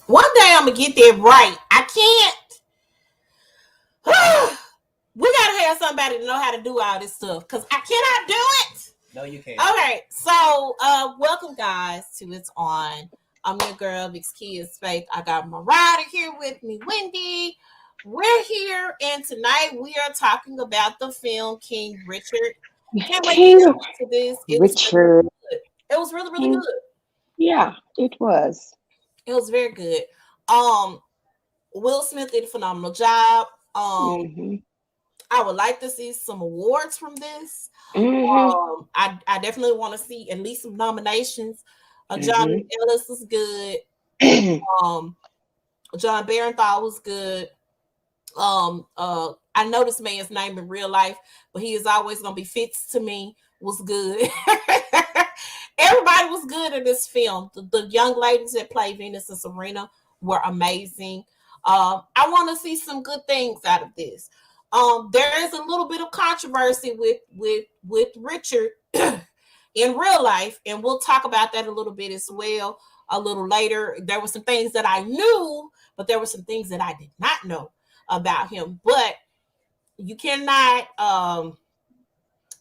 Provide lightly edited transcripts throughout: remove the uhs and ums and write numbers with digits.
One day I'm gonna get that right. I can't. We gotta have somebody to know how to do all this stuff because I cannot do it. No, you can't. Okay, so welcome guys to It's On. I'm your girl, Vic's Kids Faith. I got my rider here with me, Wendy. We're here, and tonight we are talking about the film King Richard. Can't wait to King get into this. It was really, Richard. really good. It was really, really King, good. yeah, it was. It was very good. Will Smith did a phenomenal job. hmm I would like to see some awards from this. hmm I definitely want to see at least some nominations. John hmm Ellis was good. Um, John Barenthal was good. I know this man's name in real life, but he is always gonna be Fitz to me. Was good. Everybody was good in this film. The young ladies that played Venus and Serena were amazing. I want to see some good things out of this. There is a little bit of controversy with Richard in real life, and we'll talk about that a little bit as well a little later. There were some things that I knew, but there were some things that I did not know about him. But you cannot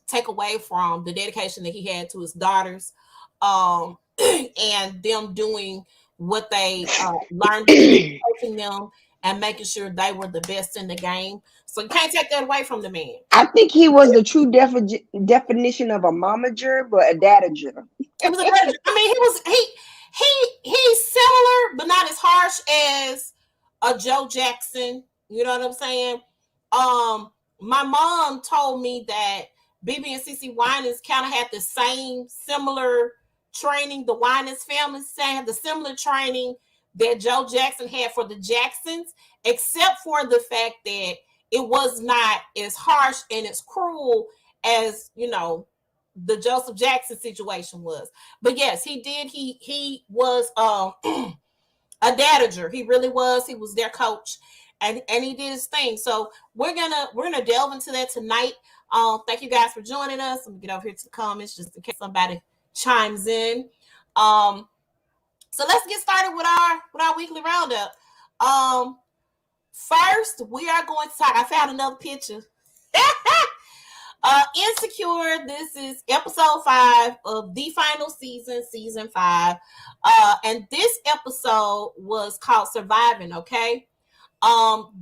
take away from the dedication that he had to his daughters, and them doing what they learned, coaching them and making sure they were the best in the game. So you can't take that away from the man. I think he was the true definition of a momager, but a dadager. It was a great. I mean, he's similar, but not as harsh as a Joe Jackson. You know what I'm saying? My mom told me that BB and CC Winans kind of had the same similar training. The Winans family had the similar training that Joe Jackson had for the Jacksons, except for the fact that it was not as harsh and as cruel as, you know, the Joseph Jackson situation was. But yes, he did. He was a dadager. He really was. He was their coach, and he did his thing. So we're gonna delve into that tonight. Thank you guys for joining us. I'm gonna get over here to the comments just in case somebody chimes in. So let's get started with our weekly roundup. First, we are going to talk. I found another picture. Insecure. This is episode 5 of the final season 5. And this episode was called Surviving. Okay.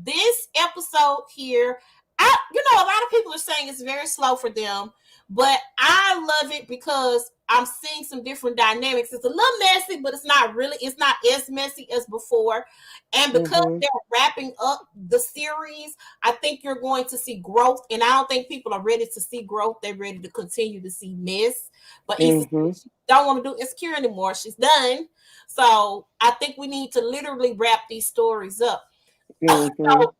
This episode here, a lot of people are saying it's very slow for them, but I love it because I'm seeing some different dynamics. It's a little messy, but it's not as messy as before. And because they're wrapping up the series, I think you're going to see growth. And I don't think people are ready to see growth. They're ready to continue to see mess. But she don't want to do Insecure anymore. She's done. So I think we need to literally wrap these stories up. So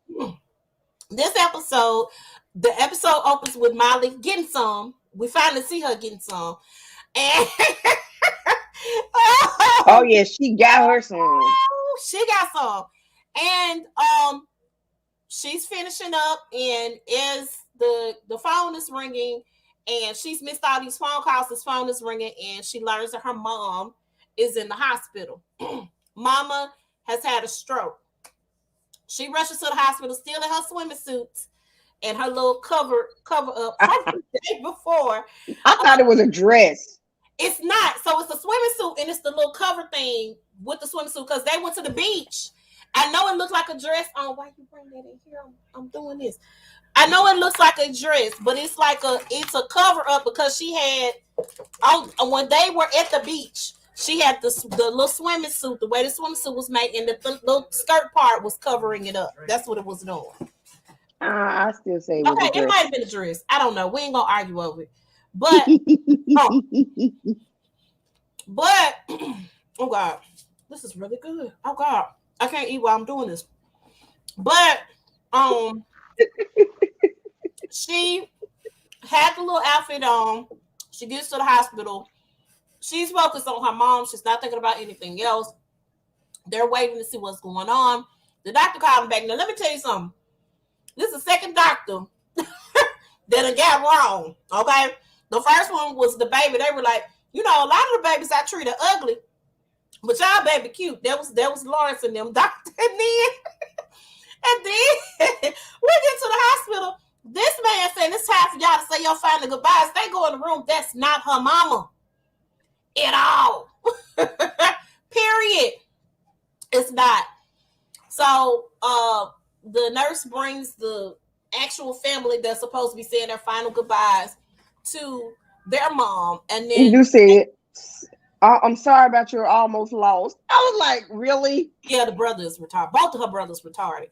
this episode, the episode opens with Molly getting some. We finally see her getting some. And oh yeah, she got her some. She got some. And she's finishing up, and as the phone is ringing, and she's missed all these phone calls, this phone is ringing, and she learns that her mom is in the hospital. Mama has had a stroke. She rushes to the hospital, still in her swimming suits and her little cover up from the day before. I thought it was a dress. It's not. So it's a swimming suit, and it's the little cover thing with the swimsuit because they went to the beach. I know it looks like a dress. Oh, why you bring that in here? I'm doing this. I know it looks like a dress, but it's a cover up because she had when they were at the beach. She had the little swimming suit, the way the swimming suit was made, and the little skirt part was covering it up. That's what it was doing. I still say okay, it might have been a dress. I don't know. We ain't gonna argue over it. But oh God, this is really good. Oh God, I can't eat while I'm doing this. But she had the little outfit on. She gets to the hospital. She's focused on her mom. She's not thinking about anything else. They're waiting to see what's going on. The doctor called him back. Now, let me tell you something. This is the second doctor that I got wrong, okay? The first one was the baby. They were like, a lot of the babies I treat are ugly. But y'all baby cute. That was Lawrence and them doctor. And then we get to the hospital. This man saying it's time for y'all to say your final goodbyes. They go in the room. That's not her mama at all. Period. It's not. So the nurse brings the actual family that's supposed to be saying their final goodbyes to their mom, and then You said, I'm sorry about your almost lost. I was like, really? yeah, the brother is retarded. Both of her brothers retarded.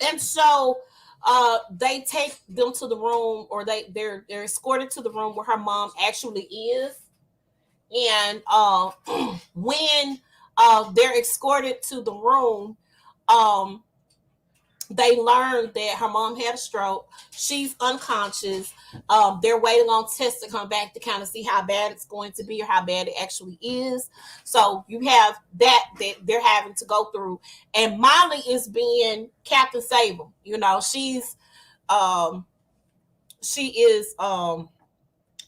And so they take them to the room, or they're escorted to the room where her mom actually is. And when they're escorted to the room, they learned that her mom had a stroke. She's unconscious. They're waiting on tests to come back to kind of see how bad it's going to be or how bad it actually is. So you have that they're having to go through. And Molly is being Captain Sable. You know, she is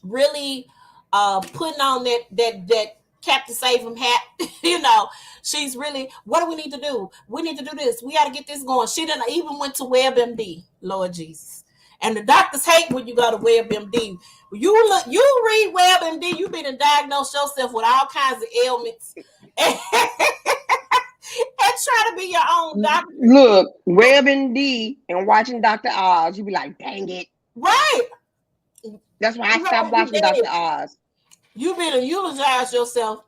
really putting on that Captain Save Him hat. You know, she's really, what do we need to do? We need to do this. We got to get this going. She didn't even went to WebMD, Lord Jesus. And the doctors hate when you go to WebMD. You read WebMD, you been diagnosed yourself with all kinds of ailments. And try to be your own doctor. Look, WebMD and watching Dr. Oz, you be like, dang it. Right. That's why I stopped watching Dr. Oz. You better eulogize yourself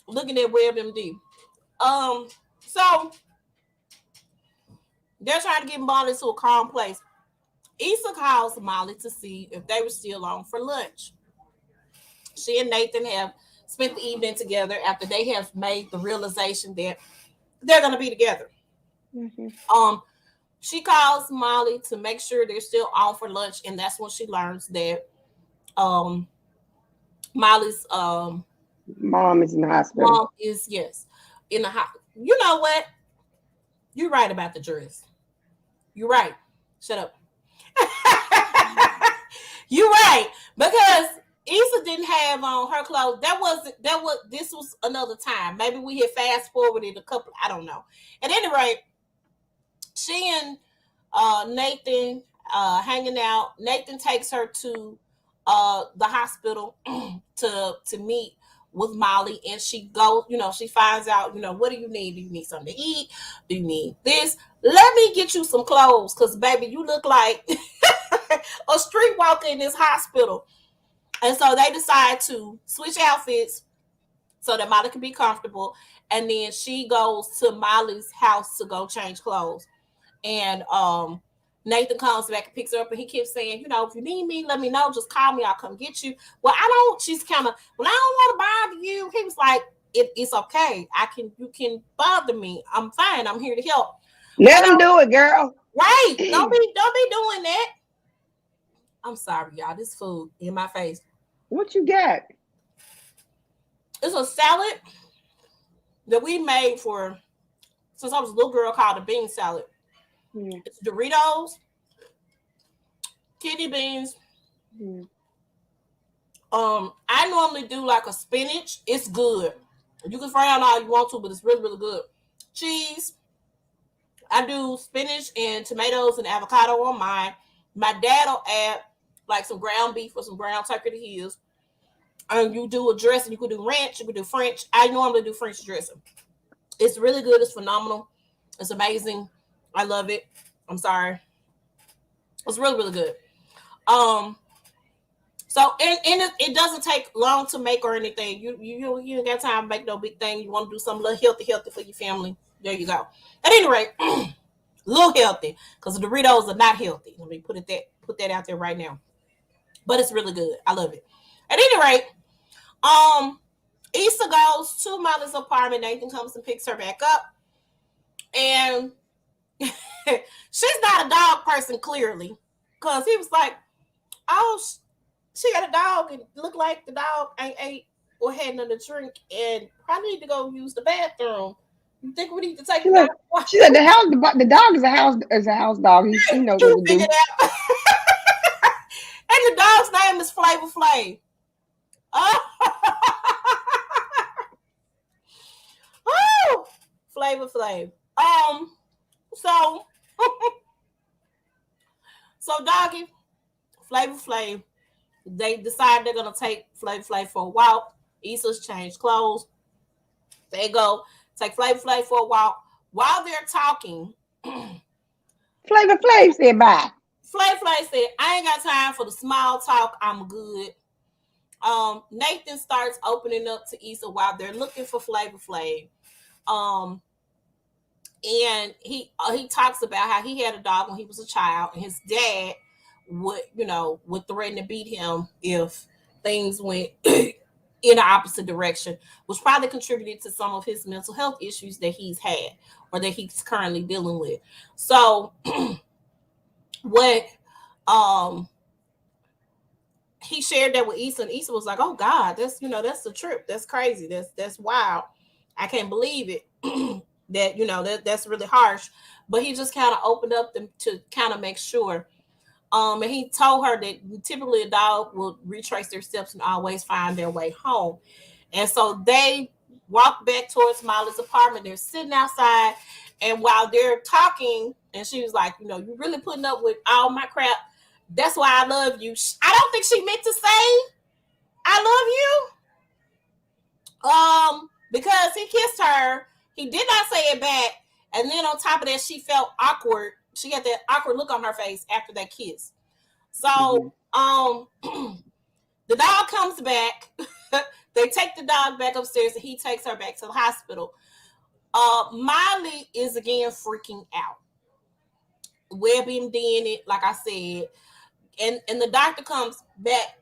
looking at WebMD. So they're trying to get Molly to a calm place. Issa calls Molly to see if they were still on for lunch. She and Nathan have spent the evening together after they have made the realization that they're going to be together. Mm-hmm. She calls Molly to make sure they're still on for lunch, and that's when she learns that Molly's mom is in the hospital. Mom is, yes, in the hospital. You know what? You're right about the dress. You're right. Shut up. You're right, because Issa didn't have on her clothes. This was another time. Maybe we had fast forwarded a couple. I don't know. At any rate, she and Nathan hanging out. Nathan takes her to the hospital to meet with Molly, and she goes, she finds out, what do you need? Do you need something to eat? Do you need this? Let me get you some clothes, because baby, you look like a streetwalker in this hospital. And so they decide to switch outfits so that Molly can be comfortable. And then she goes to Molly's house to go change clothes. And Nathan comes back and picks her up, and he keeps saying, if you need me, let me know. Just call me. I'll come get you. Well, she's kind of, I don't want to bother you. He was like, it's okay. You can bother me. I'm fine. I'm here to help. Let him do it, girl. Right. Don't be doing that. I'm sorry, y'all. This food in my face. What you got? It's a salad that we made since I was a little girl, called a bean salad. It's Doritos, kidney beans. I normally do like a spinach. It's good. You can fry on all you want to, but it's really, really good. Cheese. I do spinach and tomatoes and avocado on mine. My dad will add like some ground beef or some ground turkey to his. And you do a dressing. You could do ranch. You could do French. I normally do French dressing. It's really good. It's phenomenal. It's amazing. I love it. I'm sorry. It's really, really good. So it doesn't take long to make or anything. You ain't got time to make no big thing. You want to do something a little healthy for your family. There you go. At any rate, a little healthy, because the Doritos are not healthy. Let me put that out there right now. But it's really good. I love it. At any rate, Issa goes to Molly's apartment. Nathan comes and picks her back up. And she's not a dog person, clearly, because he was like, oh, she got a dog and looked like the dog ain't ate or had nothing to drink and probably need to go use the bathroom. You think we need to take the dog? She said the dog is a house dog. He knows what to do. And the dog's name is Flavor Flav. Flavor Flav. So Doggy, Flavor Flav, they decide they're gonna take Flavor Flav for a walk. Issa's changed clothes. They go take Flavor Flav for a walk. While they're talking, Flavor Flav said bye. Flavor Flav said, "I ain't got time for the small talk. I'm good." Nathan starts opening up to Issa while they're looking for Flavor Flav. Um, and he talks about how he had a dog when he was a child, and his dad would threaten to beat him if things went in the opposite direction, which probably contributed to some of his mental health issues that he's had or that he's currently dealing with. So what um he shared that with Issa, and Issa was like, "Oh God, that's the trip. That's crazy. That's wild. I can't believe it. That's really harsh." But he just kind of opened up them to kind of make sure. And he told her that typically a dog will retrace their steps and always find their way home. And so they walked back towards Molly's apartment. They're sitting outside, and while they're talking, and she was like, "You really putting up with all my crap. That's why I love you." I don't think she meant to say "I love you," because he kissed her. He did not say it back, and then on top of that, she felt awkward. She got that awkward look on her face after that kiss. So, the dog comes back. They take the dog back upstairs, and he takes her back to the hospital. Miley is again freaking out. WebMD in it, like I said, and the doctor comes back.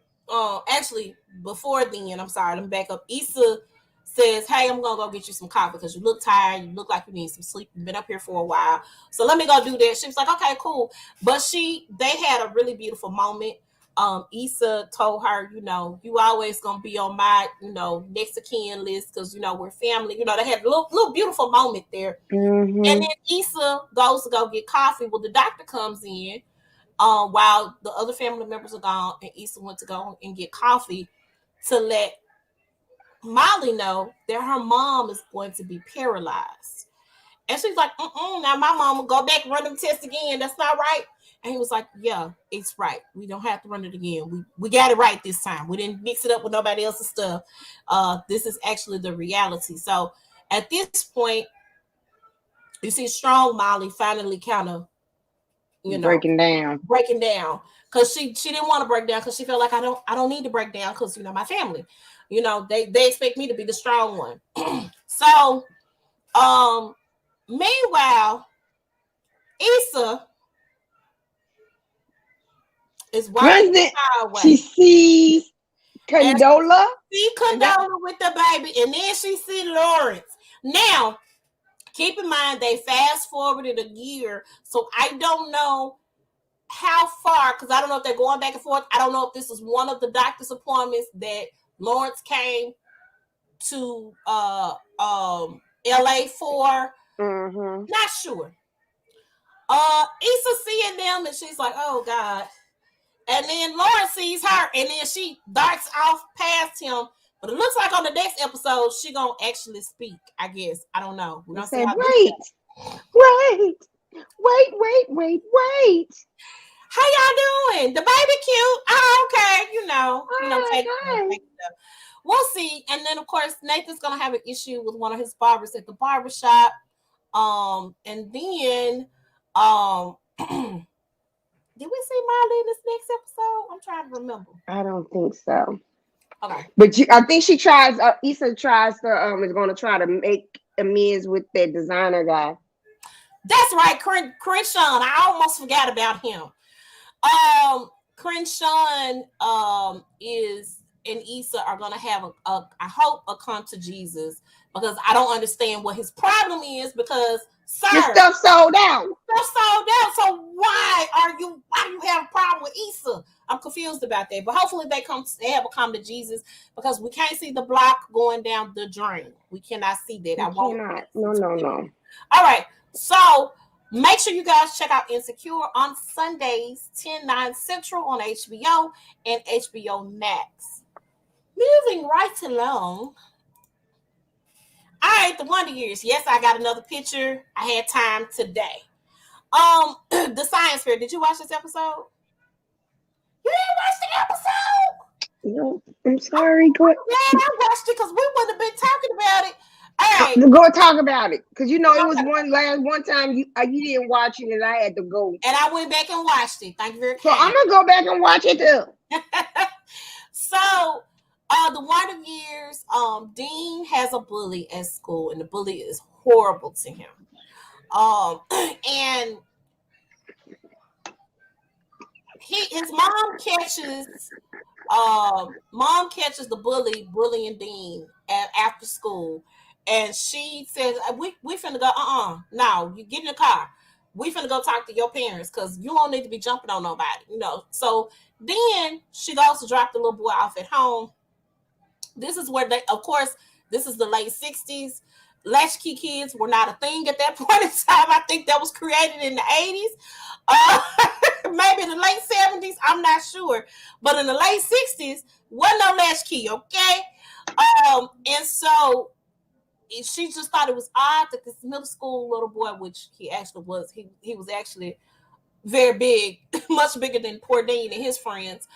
Actually, before then, I'm sorry, I'm back up. Issa says, "Hey, I'm gonna go get you some coffee because you look tired. You look like you need some sleep. You've been up here for a while, so let me go do that." She was like, "Okay, cool." But they had a really beautiful moment. Issa told her, "You always gonna be on my, next of kin list because we're family." They had a little beautiful moment there. Mm-hmm. And then Issa goes to go get coffee. Well, the doctor comes in while the other family members are gone, and Issa went to go and get coffee to let Molly know that her mom is going to be paralyzed. And she's like, now my mom will go back and run them tests again. That's not right. And he was like, "Yeah, it's right. We don't have to run it again. We got it right this time. We didn't mix it up with nobody else's stuff. This is actually the reality." So at this point, you see strong Molly finally kind of, Breaking down. because she didn't want to break down because she felt like I don't need to break down because my family, they expect me to be the strong one. So meanwhile, Issa is walking the highway. She sees Condola. See Condola with the baby, and then she see Lawrence. Now, keep in mind they fast forwarded a year, so I don't know how far, because I don't know if they're going back and forth. I don't know if this is one of the doctor's appointments that Lawrence came to LA for. Not sure. Issa seeing them, and she's like, "Oh God." And then Lawrence sees her, and then she darts off past him. But it looks like on the next episode, she gonna actually speak, I guess. I don't know. We're gonna say, wait. How y'all doing? The baby cute. Oh, okay. Take it. We'll see. And then of course Nathan's gonna have an issue with one of his barbers at the barbershop. And then did we see Miley in this next episode? I'm trying to remember. I don't think so. Okay. But I think she tries. Issa tries to is going to try to make amends with that designer guy. That's right, Crenshaw. I almost forgot about him. Crenshaw is and Issa are gonna have I hope a come to Jesus, because I don't understand what his problem is, because Your stuff sold out. So why do you have a problem with Issa? I'm confused about that. But hopefully they have a come to Jesus, because we can't see the block going down the drain. We cannot see that. We cannot. No. All right. So make sure you guys check out Insecure on Sundays, 10/9 Central on HBO and HBO Max. Moving right along, All right, the Wonder Years. Yes, I got another picture. I had time today. The Science Fair. Did you watch this episode? You didn't watch the episode? No, I'm sorry. Go Glad I watched it because we wouldn't have been talking about it. All right. go talk about it, because it was one time you didn't watch it and I had to go. And I went back and watched it. Thank you very much. So I'm gonna go back and watch it too. So, the Wonder Years, Dean has a bully at school, and the bully is horrible to him. And his mom catches the bullying Dean after school, and she says, "We finna go. No, you get in the car. We finna go talk to your parents because you don't need to be jumping on nobody, you know." So then she goes to drop the little boy off at home. This is where of course, this is the late 60s. Latchkey kids were not a thing at that point in time. I think that was created in the 80s. Maybe in the late 70s. I'm not sure. But in the late 60s, wasn't no latchkey, okay? And so she just thought it was odd that this middle school little boy, which he actually was, he was actually very big, much bigger than poor Dean and his friends,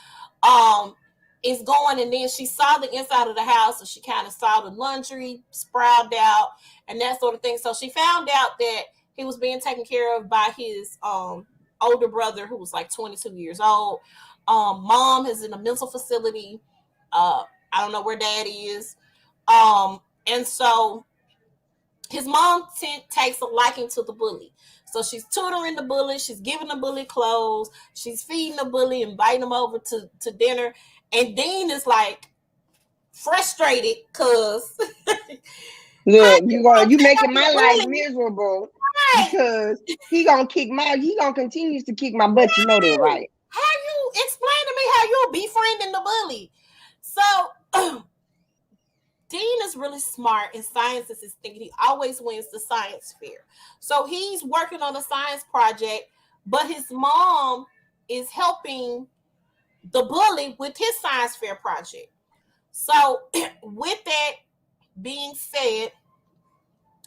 is going. And then she saw the inside of the house, and she kind of saw the laundry sprouted out and that sort of thing. So she found out that he was being taken care of by his older brother, who was like 22 years old. Mom is in a mental facility. I don't know where dad is. And so his mom takes a liking to the bully. So she's tutoring the bully. She's giving the bully clothes. She's feeding the bully, inviting him over to dinner. And Dean is like frustrated because look, you making my life miserable, right? Because he gonna continues to kick my butt. Right. You know that, right? How you explain to me how you're befriending the bully? So Dean is really smart, and science is his thing. He always wins the science fair. So he's working on a science project, but his mom is helping the bully with his science fair project. So with that being said,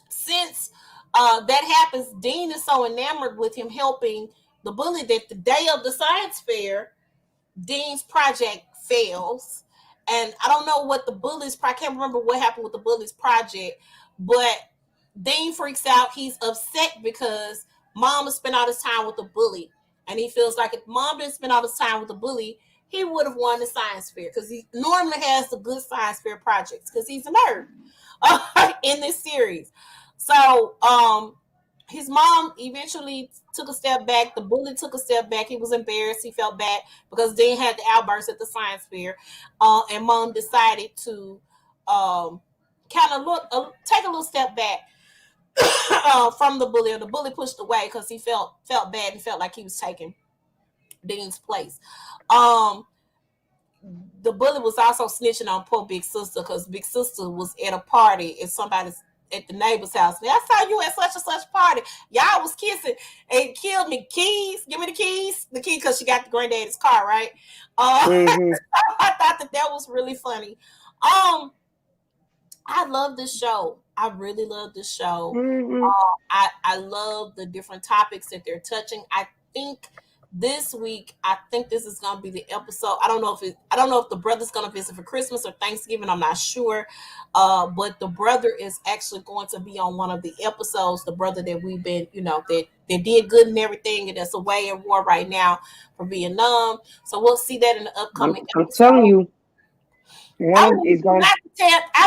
since that happens, Dean is so enamored with him helping the bully that the day of the science fair, Dean's project fails. And I don't know what I can't remember what happened with the bully's project, but Dean freaks out. He's upset because mom has spent all this time with the bully. And he feels like if mom didn't spend all this time with the bully, he would have won the science fair, because he normally has the good science fair projects because he's a nerd in this series. So his mom eventually took a step back. The bully took a step back. He was embarrassed. He felt bad because Dean had the outburst at the science fair. And mom decided to kind of take a little step back from the bully. The bully pushed away because he felt bad and felt like he was taking Dean's place. The bully was also snitching on poor Big Sister because Big Sister was at a party at the neighbor's house. I saw you at such and such party. Y'all was kissing and killed me. Keys, give me the keys. The key, because she got the granddaddy's car, right? I thought that was really funny. I love this show. I really love this show. I love the different topics that they're touching. I think this week, this is gonna be the episode. I don't know if the brother's gonna visit for Christmas or Thanksgiving. I'm not sure. But the brother is actually going to be on one of the episodes. The brother that we've been, that did good and everything, and that's away in war right now for Vietnam. So we'll see that in the upcoming episode. I'm telling you. I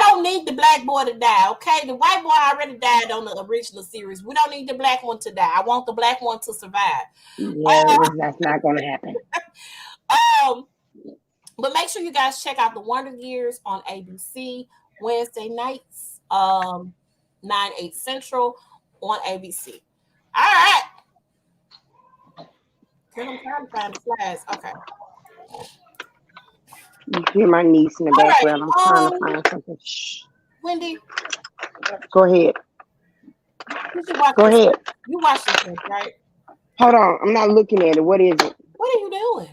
don't need the black boy to die, okay? The white boy already died on the original series. We don't need the black one to die. I want the black one to survive. Yeah, that's not going to happen. But make sure you guys check out the Wonder Years on ABC Wednesday nights, 9/8 Central on ABC. All right. I'm trying to find the slides. Okay. You hear my niece in the background. I'm trying to find something. Shh. Wendy. Go ahead. Go ahead. You watch this thing, right? Hold on. I'm not looking at it. What is it? What are you doing?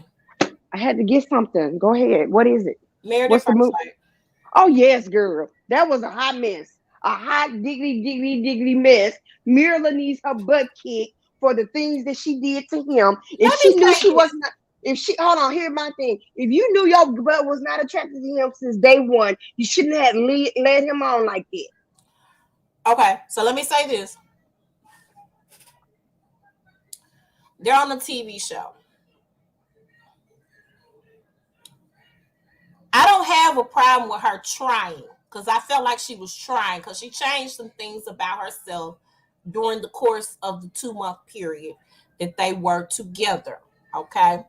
I had to get something. Go ahead. What is it? Meredith. What's the movie? Oh, yes, girl. That was a hot mess. a hot diggly mess. Mirla needs her butt kicked for the things that she did to him. If Let me she knew say she was this. not, if she hold on, here's my thing. If you knew your butt was not attracted to him since day one, you shouldn't have led him on like that. Okay, so let me say this. They're on a TV show. I don't have a problem with her trying because I felt like she was trying because she changed some things about herself during the course of the 2 month period that they were together. Okay.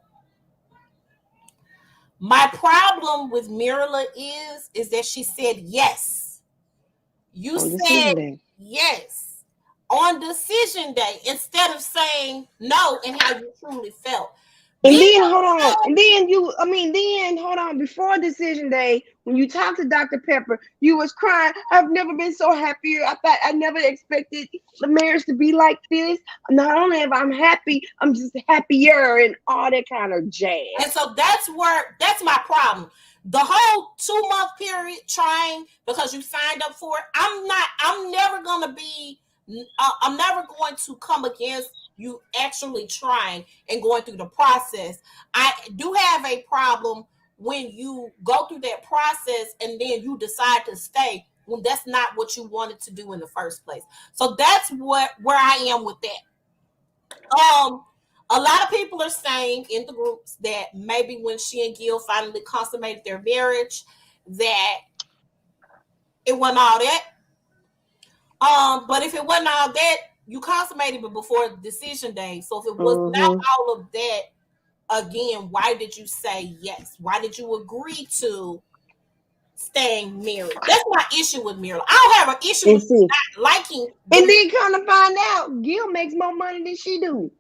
My problem with Mirla is that she said yes. You On said decision day. yes on decision day instead of saying no and how you truly felt. And Being then hold on. upset, And then then hold on. Before decision day, when you talked to Dr. Pepper, you was crying. I've never been so happy. I never expected the marriage to be like this. Not only am I happy, I'm just happier and all that kind of jazz. and so that's my problem. The whole 2 month period trying because you signed up for it. I'm never gonna be. I'm never going to come against you actually trying and going through the process. I do have a problem when you go through that process and then you decide to stay when that's not what you wanted to do in the first place. So that's where I am with that. A lot of people are saying in the groups that maybe when she and Gil finally consummated their marriage, that it wasn't all that. But if it wasn't all that, you consummated it before decision day. So if it was not Mm-hmm. all of that, again, why did you say yes? Why did you agree to staying married? That's my issue with Mira. I don't have an issue And with see, not liking and them then kind of find out Gil makes more money than she do.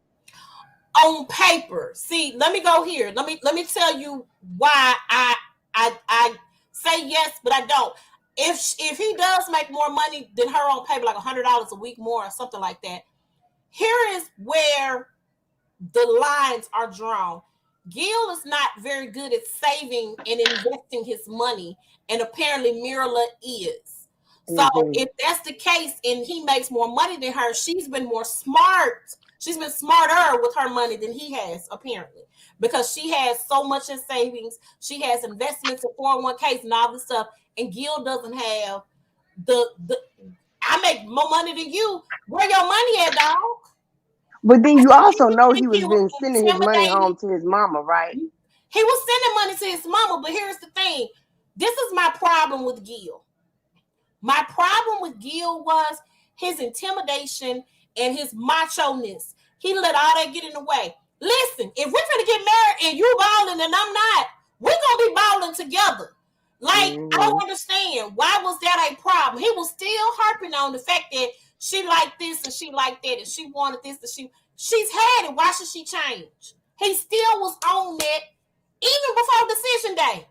on paper. See, let me go here. Let me tell you why I say yes, but I don't. If he does make more money than her on paper, like $100 a week more or something like that, here is where the lines are drawn. Gil is not very good at saving and investing his money, and apparently Mirla is. So Mm-hmm. if that's the case and he makes more money than her, she's been more smart. She's been smarter with her money than he has, apparently, because she has so much in savings. She has investments in 401ks and all this stuff, and Gil doesn't have the. I make more money than you. Where your money at, dog? But then you Do also you know he think was he was been sending his money intimidated? home to his mama, right? He was sending money to his mama, but here's the thing. This is my problem with Gil. My problem with Gil was his intimidation and his macho-ness. He let all that get in the way. Listen, if we're gonna get married and you balling and I'm not, we're gonna be balling together. Like, I Mm-hmm. don't understand. Why was that a problem? He was still harping on the fact that she liked this and she liked that and she wanted this and she's had it. Why should she change? He still was on that even before decision day.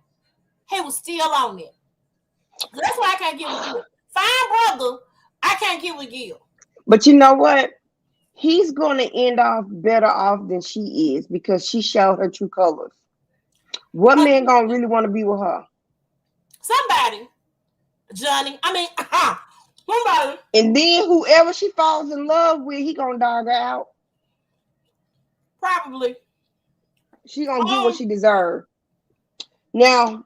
He was still on it. That's why I can't get with Gil. Fine brother, I can't get with Gil. But you know what? He's going to end off better off than she is because she showed her true colors. What man gonna really want to be with her? Somebody, Johnny. I mean, somebody. And then whoever she falls in love with, he gonna dog her out. Probably. She gonna get what Um, she deserves. Now,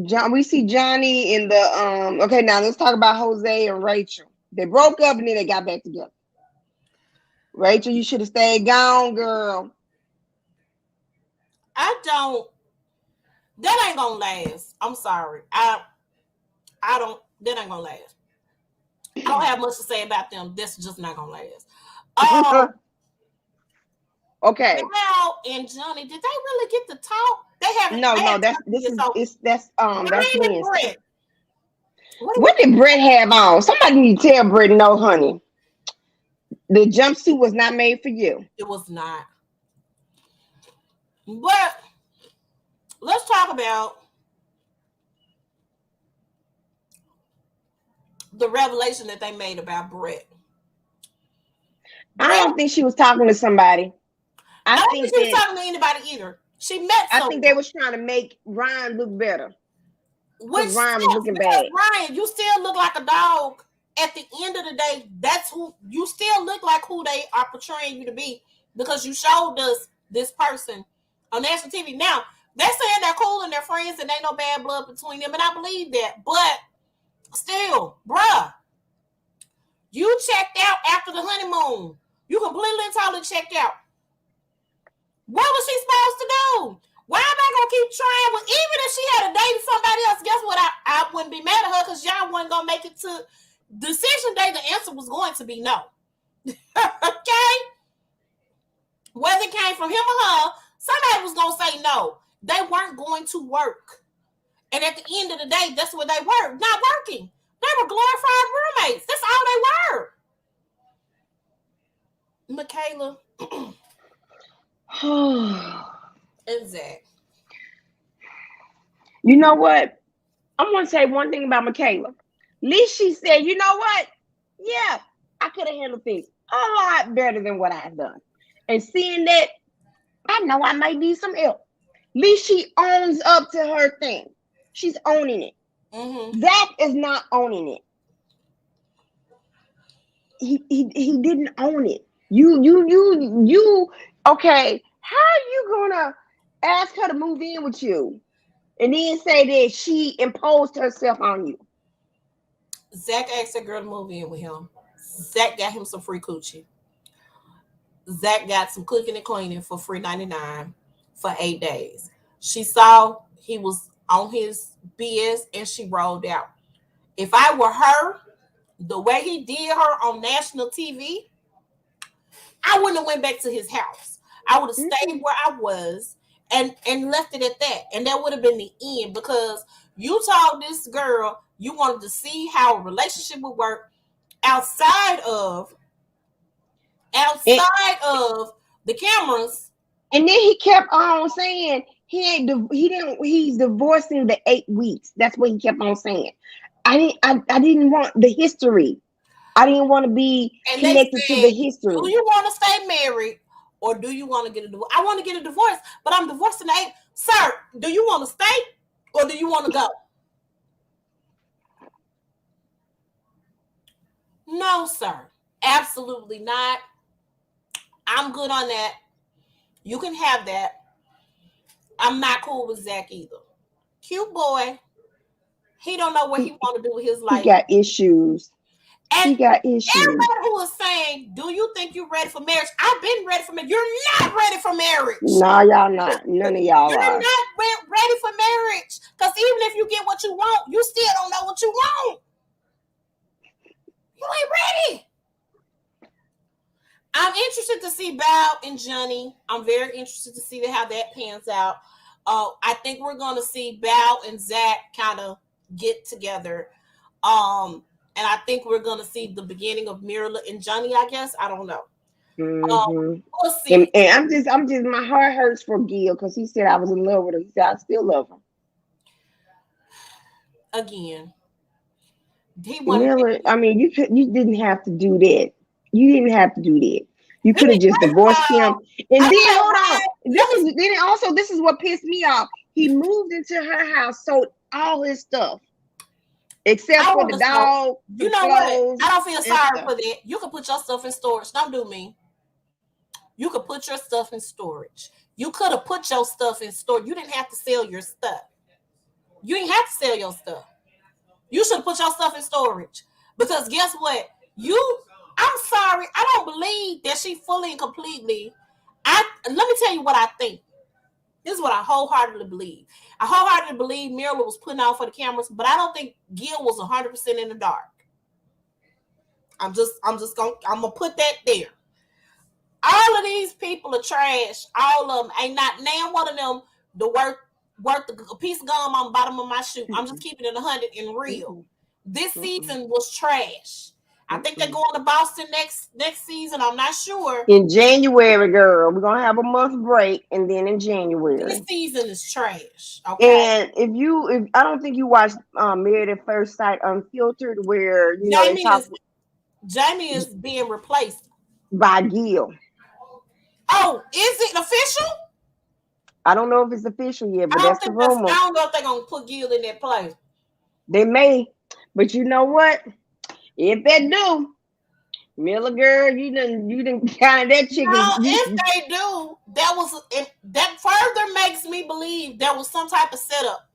John, we see Johnny in the Okay, now let's talk about Jose and Rachel. They broke up and then they got back together. Rachel, you should have stayed gone, girl. I don't. That ain't gonna last. I'm sorry. I don't. That ain't gonna last. I don't have much to say about them. That's just not gonna last. Um, Okay. Val and Johnny, did they really get to talk? They haven't. No, They no, haven't that's talked to this me. is So it's that's Johnny and Wednesday. Brett. What do What you did Brett have on? Somebody need to tell Brett, no, honey. The jumpsuit was not made for you. It was not. But let's talk about the revelation that they made about Brett. I Brett, don't think she was talking to somebody. I I don't think think she was that talking to anybody either. She met I think they someone. was trying to make Ryan look better. Which Ryan was sucks looking because bad. Ryan, you still look like a dog. At the end of the day, that's who you still look like, who they are portraying you to be, because you showed us this person on national TV. Now they're saying they're cool and they're friends and ain't no bad blood between them, and I believe that. But still, bruh, you checked out after the honeymoon. You completely and totally checked out. What was she supposed to do? Why am I gonna keep trying? Well, even if she had a date with somebody else, guess what? I wouldn't be mad at her because y'all wasn't gonna make it to decision day. The answer was going to be no. Okay? Whether it came from him or her, somebody was gonna say no. They weren't going to work. And at the end of the day, that's what they were. Not working. They were glorified roommates. That's all they were. Michaela and Zach. You know what? I'm gonna say one thing about Michaela. At least she said, you know what? Yeah, I could have handled things a lot better than what I've done. And seeing that, I know I might need some help. At least she owns up to her thing. She's owning it. Mm-hmm. Zach is not owning it. He didn't own it. You. Okay, how are you gonna ask her to move in with you and then say that she imposed herself on you? Zach asked that girl to move in with him. Zach got him some free coochie. Zach got some cooking and cleaning for free 99 for 8 days. She saw he was on his BS and she rolled out. If I were her, the way he did her on national TV, I wouldn't have went back to his house. I would have stayed where I was and left it at that. And that would have been the end, because you told this girl you wanted to see how a relationship would work outside of the cameras. And then he kept on saying he's divorcing the 8 weeks. That's what he kept on saying. I didn't want the history. I didn't want to be connected to the history. Do you want to stay married or do you want to get a divorce? I want to get a divorce, but I'm divorcing the 8. Sir, do you want to stay or do you want to go? No, sir. Absolutely not. I'm good on that. You can have that. I'm not cool with Zach either. Cute boy. He don't know what he want to do with his life. He got issues. And he got issues. Everybody who is saying, do you think you're ready for marriage? I've been ready for marriage. You're not ready for marriage. No, y'all not. None of y'all You're are. not ready for marriage. Because even if you get what you want, you still don't know what you want. You ain't ready. I'm interested to see Bao and Johnny. I'm very interested to see how that pans out. I think we're going to see Bao and Zach kind of get together. And I think we're going to see the beginning of Mirla and Johnny, I guess. I don't know. Mm-hmm. We'll see. And I'm just, my heart hurts for Gil because he said I was in love with him. He said I still love him. Again. Mirla, I mean, you didn't have to do that. You didn't have to do that. You could have just divorced him. And then hold on. This is what pissed me off. He moved into her house, sold all his stuff. Except for the dog. You know what? I don't feel sorry for that. You can put your stuff in storage. Don't do me. You could put your stuff in storage. You could have put your stuff in storage. You didn't have to sell your stuff. You didn't have to sell your stuff. You should have put your stuff in storage. Because guess what? I'm sorry. I don't believe that she fully and completely. Let me tell you what I think. This is what I wholeheartedly believe. I wholeheartedly believe Mirla was putting on for the cameras, but I don't think Gil was 100% in the dark. I'm gonna put that there. All of these people are trash. All of them ain't not now one of them worth a piece of gum on the bottom of my shoe. I'm just keeping it 100 and real. This season was trash. I think they're going to Boston next season. I'm not sure. In January, girl, we're gonna have a month break, and then in January. This season is trash. Okay. And if I don't think you watched Married at First Sight Unfiltered, where Jamie is being replaced by Gil. Oh, is it official? I don't know if it's official yet, but that's the rumor. I don't know if they're gonna put Gil in that place. They may, but you know what? If they do, Miller girl, you done kind of that chicken. No, if they do, that further makes me believe there was some type of setup.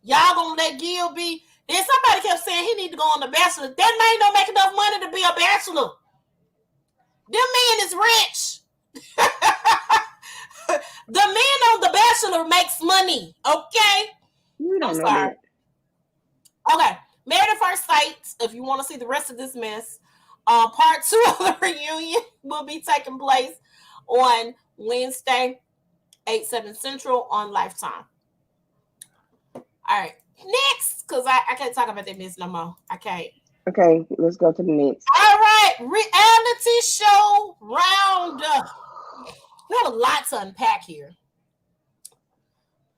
Y'all gonna let Gil be? Then somebody kept saying he need to go on the Bachelor. That man don't make enough money to be a bachelor. Them man is rich. The man on the Bachelor makes money. Okay, You I'm don't know sorry. that. Okay, Married at First Sight. If you want to see the rest of this mess, part 2 of the reunion will be taking place on Wednesday, 8/7 Central on Lifetime. All right, next, because I can't talk about that mess no more. I can't. Okay, let's go to the next. All right, reality show roundup. We have a lot to unpack here.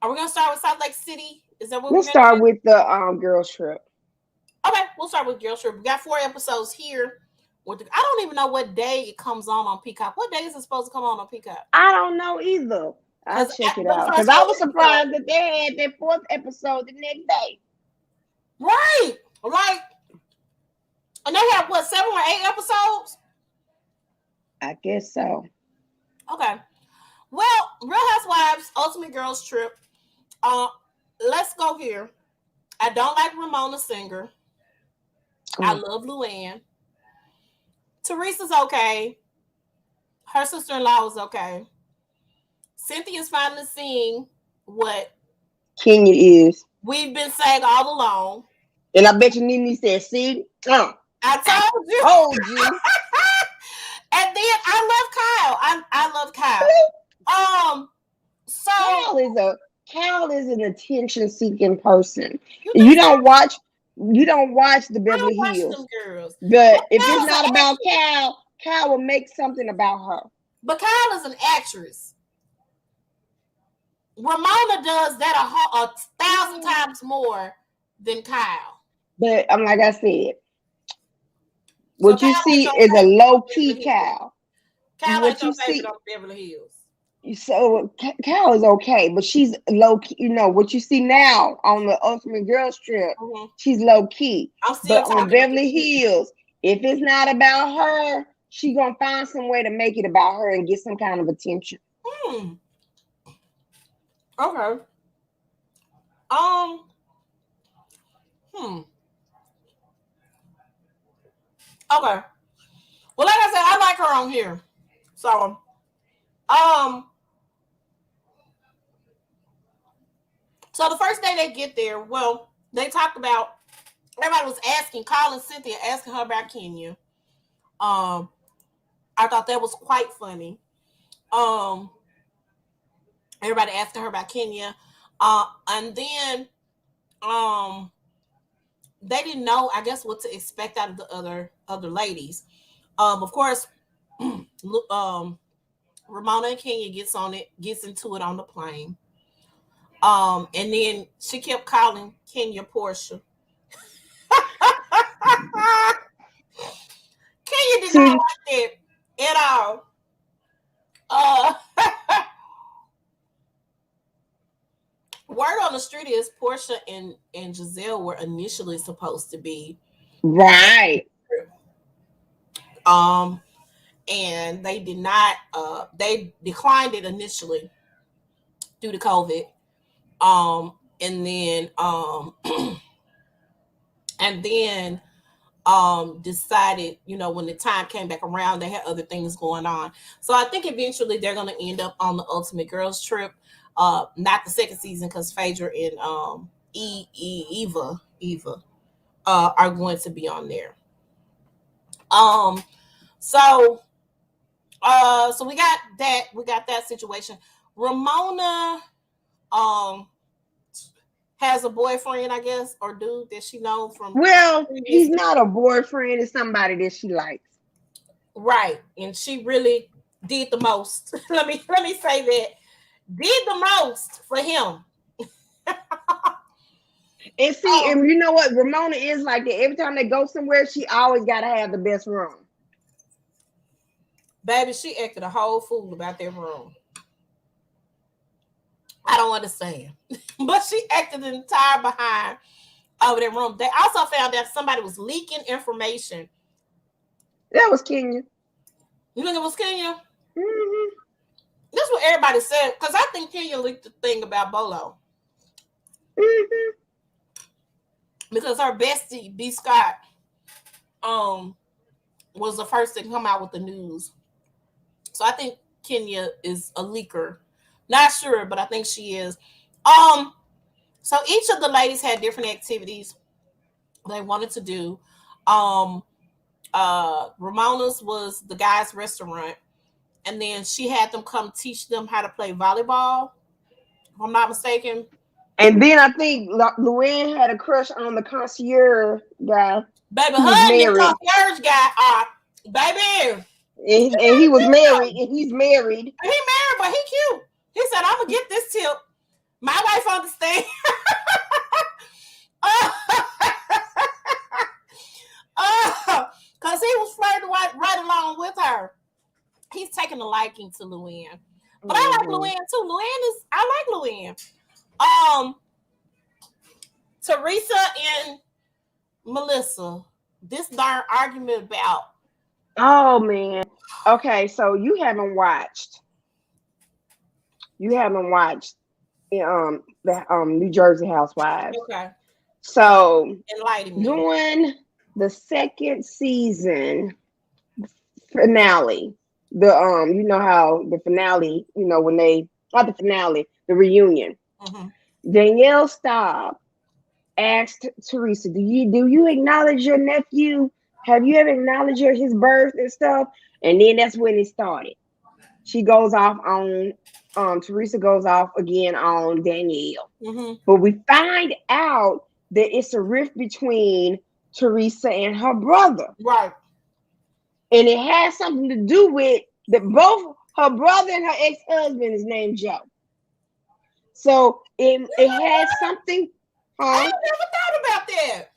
Are we gonna start with Salt Lake City? Is that what we're Let's gonna do? start with the girls trip. Okay, we'll start with Girl Trip. We got 4 episodes here. I don't even know what day it comes on Peacock. What day is it supposed to come on Peacock? I don't know either. I'll Because check it the out. Because first I 4 was episodes, surprised that they had their fourth episode the next day. right? Like, and they have what, 7 or 8 episodes? I guess so. Okay. Well, Real Housewives, Ultimate Girls Trip. Let's go here. I don't like Ramona Singer. I love Luann. Teresa's okay. Her sister-in-law is okay. Cynthia's finally seeing what Kenya is. we've been saying all along. And I bet you Nene said, see? I I told you. told you. And then I love Kyle. I love Kyle. So Cal is an attention seeking person. you You think so? don't watch the I don't Beverly watch Hills. them girls. But But if it's Kyle's an not about actress. Cal will make something about her. But Kyle is an actress. Ramona does that a 1,000 times more than Kyle. But I'm like I said, So what you Kyle ain't see your is a favorite low on key Beverly Hills. Cal. Kyle ain't What your you favorite see, on Beverly Hills. so Cal is okay, but she's low key. You know what you see now on the Ultimate Girls Trip, Mm-hmm. she's low key. I'm still But on talking about Beverly Hills, if it's not about her, she gonna find some way to make it about her and get some kind of attention. Okay. Um. Hmm. Okay. Well, like I said, I like her on here. So, um, so the first day they get there, well, they talked about everybody was asking Colin, Cynthia, asking her about Kenya. I thought that was quite funny. Um, everybody asking her about Kenya. And then um they didn't know, I guess, what to expect out of the other ladies. Of course, Ramona and Kenya gets into it on the plane. And then she kept calling Kenya Portia. Kenya did not See, like that at all. Uh, word on the street is Portia and Giselle were initially supposed to be right? um and they did not they declined it initially due to COVID. And then and then decided, when the time came back around, they had other things going on. So I think eventually they're going to end up on the Ultimate Girls Trip. Not the second season, because Phaedra and Eva are going to be on there. Um so so we got that situation. Ramona um has a boyfriend, I guess, or dude that she knows from Well, previous. he's not a boyfriend; it's somebody that she likes. Right, and she really did the most. let me say that, did the most for him. And see, Oh, and you know what? Ramona is like that. Every time they go somewhere, she always got to have the best room. baby, she acted a whole fool about that room. I don't understand, but she acted the entire behind. over that room. They also found that somebody was leaking information. That was Kenya. You think it was Kenya? Mm-hmm. That's what everybody said, because I think Kenya leaked the thing about Bolo. Mm-hmm. Because her bestie, B. Scott, was the first to come out with the news. So I think Kenya is a leaker. Not sure, but I think she is. So each of the ladies had different activities they wanted to do. Um, Ramona's was the guys' restaurant, and then she had them come teach them how to play volleyball. If I'm not mistaken. And then I think Luann had a crush on the concierge guy Baby, who was her and the married. concierge guy are baby. And he was married, and he's married. He married, but he cute. He said, "I'm gonna get this tip." My wife understands. Because he was flirting right along with her. He's taking a liking to Luann. But I like Luann too. I like Luann. Teresa and Melissa. This darn argument about. Oh man. Okay, so you haven't watched the New Jersey Housewives. Okay. So Enlighten me. during the second season finale, you know how the finale, when they not the finale, the reunion. Mm-hmm. Danielle Staub asked Teresa, "Do you acknowledge your nephew? Have you ever acknowledged his birth and stuff?" And then that's when it started. She goes off on Teresa goes off again on Danielle. Mm-hmm. But we find out that it's a rift between Teresa and her brother. Right. And it has something to do with that both her brother and her ex-husband is named Joe. So it has something. I never thought about that.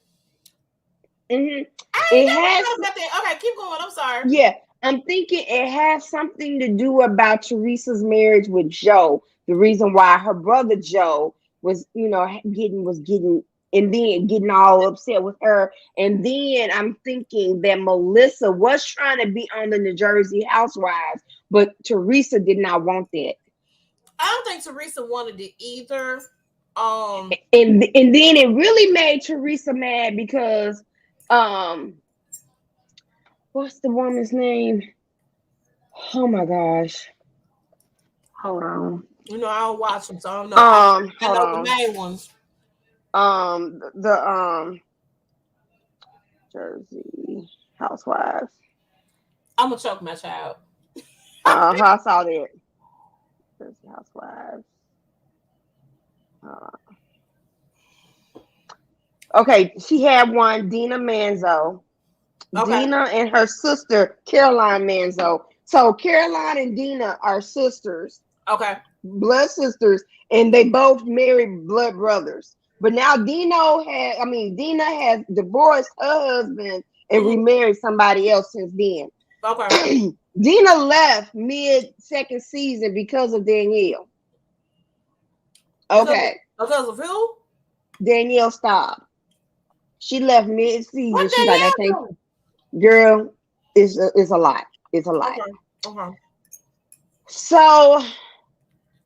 Mm-hmm. I never thought about that. Okay, keep going. I'm sorry. Yeah, I'm thinking it has something to do about Teresa's marriage with Joe. The reason why her brother Joe was, getting and then getting all upset with her. And then I'm thinking that Melissa was trying to be on the New Jersey Housewives, but Teresa did not want that. I don't think Teresa wanted it either. And then it really made Teresa mad because what's the woman's name? Oh my gosh. Hold on. I don't watch them, so I don't know. I know on. the main ones. The Jersey Housewives. I'm gonna choke my child. I saw that. Jersey Housewives. Okay, she had one, Dina Manzo. Okay. Dina and her sister, Caroline Manzo. So Caroline and Dina are sisters. Okay. Blood sisters, and they both married blood brothers. But now Dina has divorced her husband and remarried somebody else since then. Okay. Dina left mid-second season because of Danielle. Okay. Because of who? Danielle Staub. She left mid-season. What She's like, I think, girl, it's a lot. It's a lot. Okay. So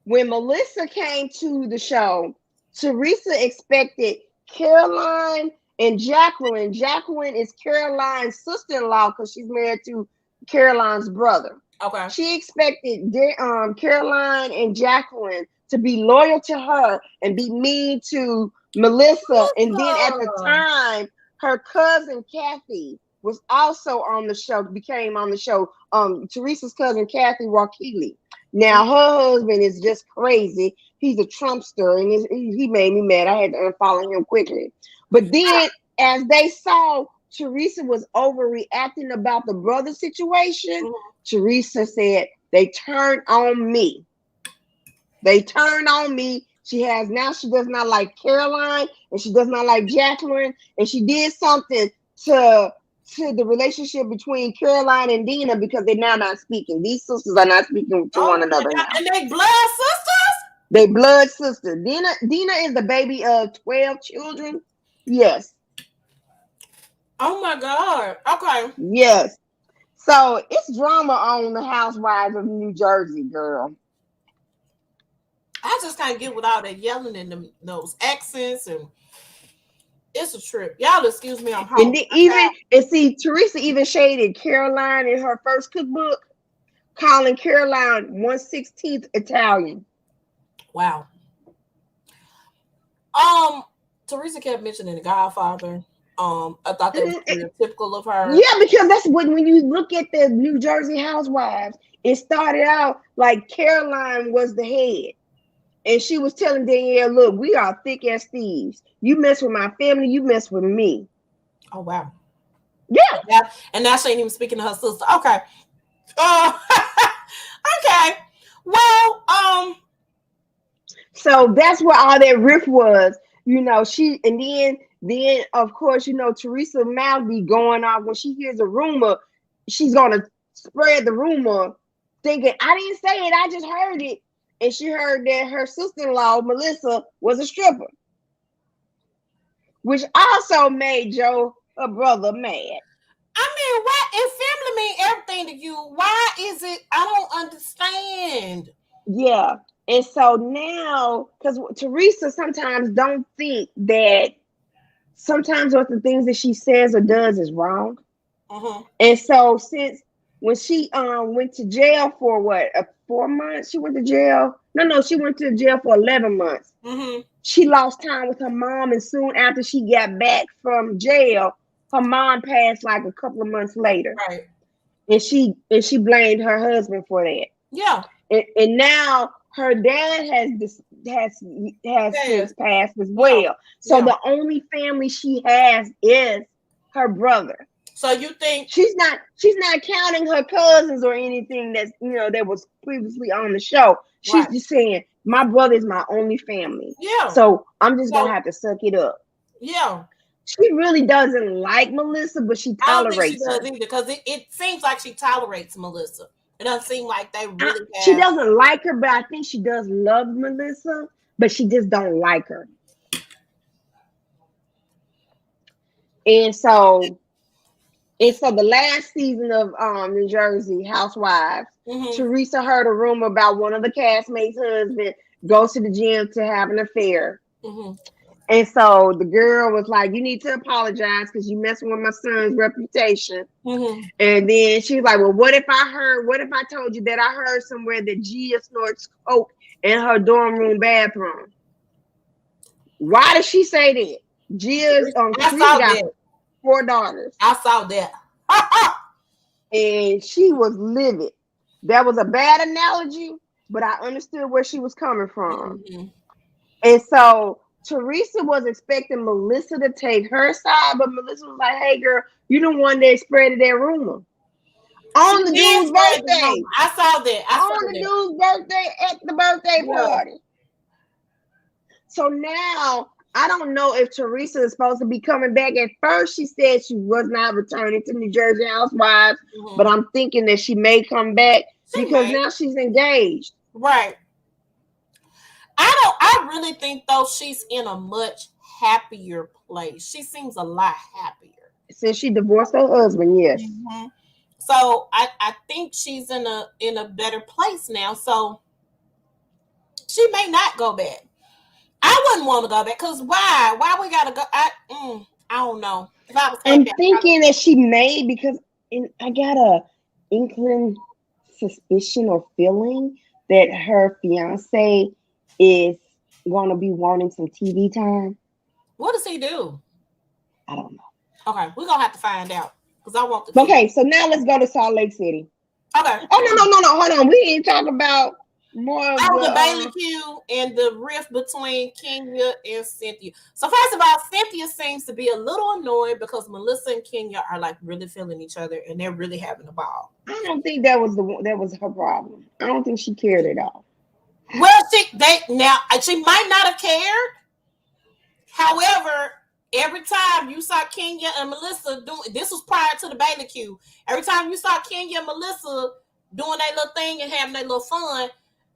when Melissa came to the show, Teresa expected Caroline and Jacqueline. Jacqueline is Caroline's sister-in-law because she's married to Caroline's brother. Okay. She expected Caroline and Jacqueline to be loyal to her and be mean to Melissa. And then at the time, her cousin Kathy was also on the show, became on the show. Teresa's cousin Kathy Wakili. Now her husband is just crazy. He's a Trumpster, and he made me mad. I had to unfollow him quickly. But then, as they saw Teresa was overreacting about the brother situation, Teresa said, "They turned on me. They turned on me." She does not like Caroline, and she does not like Jacqueline, and she did something to the relationship between Caroline and Dina because they're now not speaking. These sisters are not speaking to one another now. And they blood sisters? They blood sisters. Dina is the baby of 12 children. Yes. Oh my God. Okay. Yes. So it's drama on the Housewives of New Jersey, girl. I just can't get with all that yelling and those accents, and it's a trip. Y'all excuse me, I'm And hungry. then even and see Teresa even shaded Caroline in her first cookbook, calling Caroline 1/16th Italian. Wow. Teresa kept mentioning the Godfather. I thought that was real typical of her. Yeah, because that's when you look at the New Jersey Housewives, it started out like Caroline was the head. And she was telling Danielle, look, we are thick as thieves. You mess with my family, you mess with me. Oh wow. Yeah. Yeah. And now she ain't even speaking to her sister. Okay. Uh, okay. Well, So that's what all that riff was. She and then of course, Teresa mouth be going off when she hears a rumor, she's gonna spread the rumor, thinking, I didn't say it, I just heard it. And she heard that her sister-in-law, Melissa, was a stripper, which also made Joe, her brother, mad. I mean, why if family mean everything to you, why is it I don't understand? Yeah. And so now, because Teresa sometimes don't think that sometimes what the things that she says or does is wrong. Mm-hmm. And so since when she went to jail for what, 4 months, she went to jail. No, she went to jail for 11 months. Mm-hmm. She lost time with her mom, and soon after she got back from jail, her mom passed like a couple of months later. Right. And she blamed her husband for that. Yeah. And now her dad has Yes. since passed as Yeah. well. So Yeah. the only family she has is her brother. So you think She's not counting her cousins or anything that was previously on the show. She's right. just saying my brother is my only family. Yeah. So I'm just gonna So have to suck it up. yeah. She really doesn't like Melissa, but she I don't think she tolerates does her. either because it seems like she tolerates Melissa. It doesn't seem like they really She have. doesn't like her, but I think she does love Melissa, but she just don't like her. And so the last season of New Jersey Housewives, Mm-hmm. Teresa heard a rumor about one of the castmates' husband goes to the gym to have an affair. Mm-hmm. And so the girl was like, you need to apologize because you messing with my son's reputation. Mm-hmm. And then she was like, well, what if I told you that I heard somewhere that Gia snorts coke in her dorm room bathroom? Why did she say that? I Teresa saw got that. 4 daughters. I saw that. And she was livid. That was a bad analogy, but I understood where she was coming from. Mm-hmm. And so Teresa was expecting Melissa to take her side, but Melissa was like, hey girl, you the one that spread that rumor. She On the did dude's spread the rumor. birthday. I saw that. I saw On the that. dude's birthday at the birthday Yeah. party. So now I don't know if Teresa is supposed to be coming back. At first, she said she was not returning to New Jersey Housewives, Mm-hmm. but I'm thinking that she may come back She because may. now she's engaged. Right. I really think though she's in a much happier place. She seems a lot happier. Since she divorced her husband, yes. Mm-hmm. So I think she's in a better place now. So she may not go back. I wouldn't want to go back because why? Why we gotta go? I don't know. If I was I'm happy, thinking that she may because I got a inkling suspicion or feeling that her fiance is going to be wanting some TV time. what does he do? I don't know. Okay, we're gonna have to find out because I want the tea. Okay, so now let's go to Salt Lake City. Okay. Oh no! Hold on. We didn't talk about more of the Bailey Q and the rift between Kenya and Cynthia. So first of all, Cynthia seems to be a little annoyed because Melissa and Kenya are like really feeling each other and they're really having a ball. I don't think that was her problem. I don't think she cared at all. Well, she might not have cared. However, every time you saw Kenya and Melissa doing this was prior to the Bailey Q. Every time you saw Kenya and Melissa doing their little thing and having their little fun,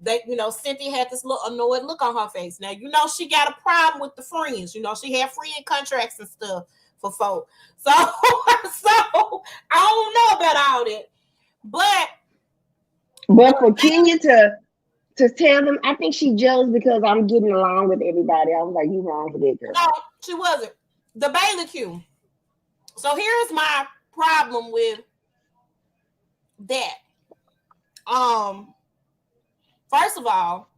Cynthia had this little annoyed look on her face. Now, she got a problem with the friends. She had friend contracts and stuff for folk. So, so I don't know about all that. But But for Kenya to tell them, I think she jealous because I'm getting along with everybody. I was like, you wrong for that, girl. no, she wasn't. The Bailey Q. So here's my problem with that. Um, First of all,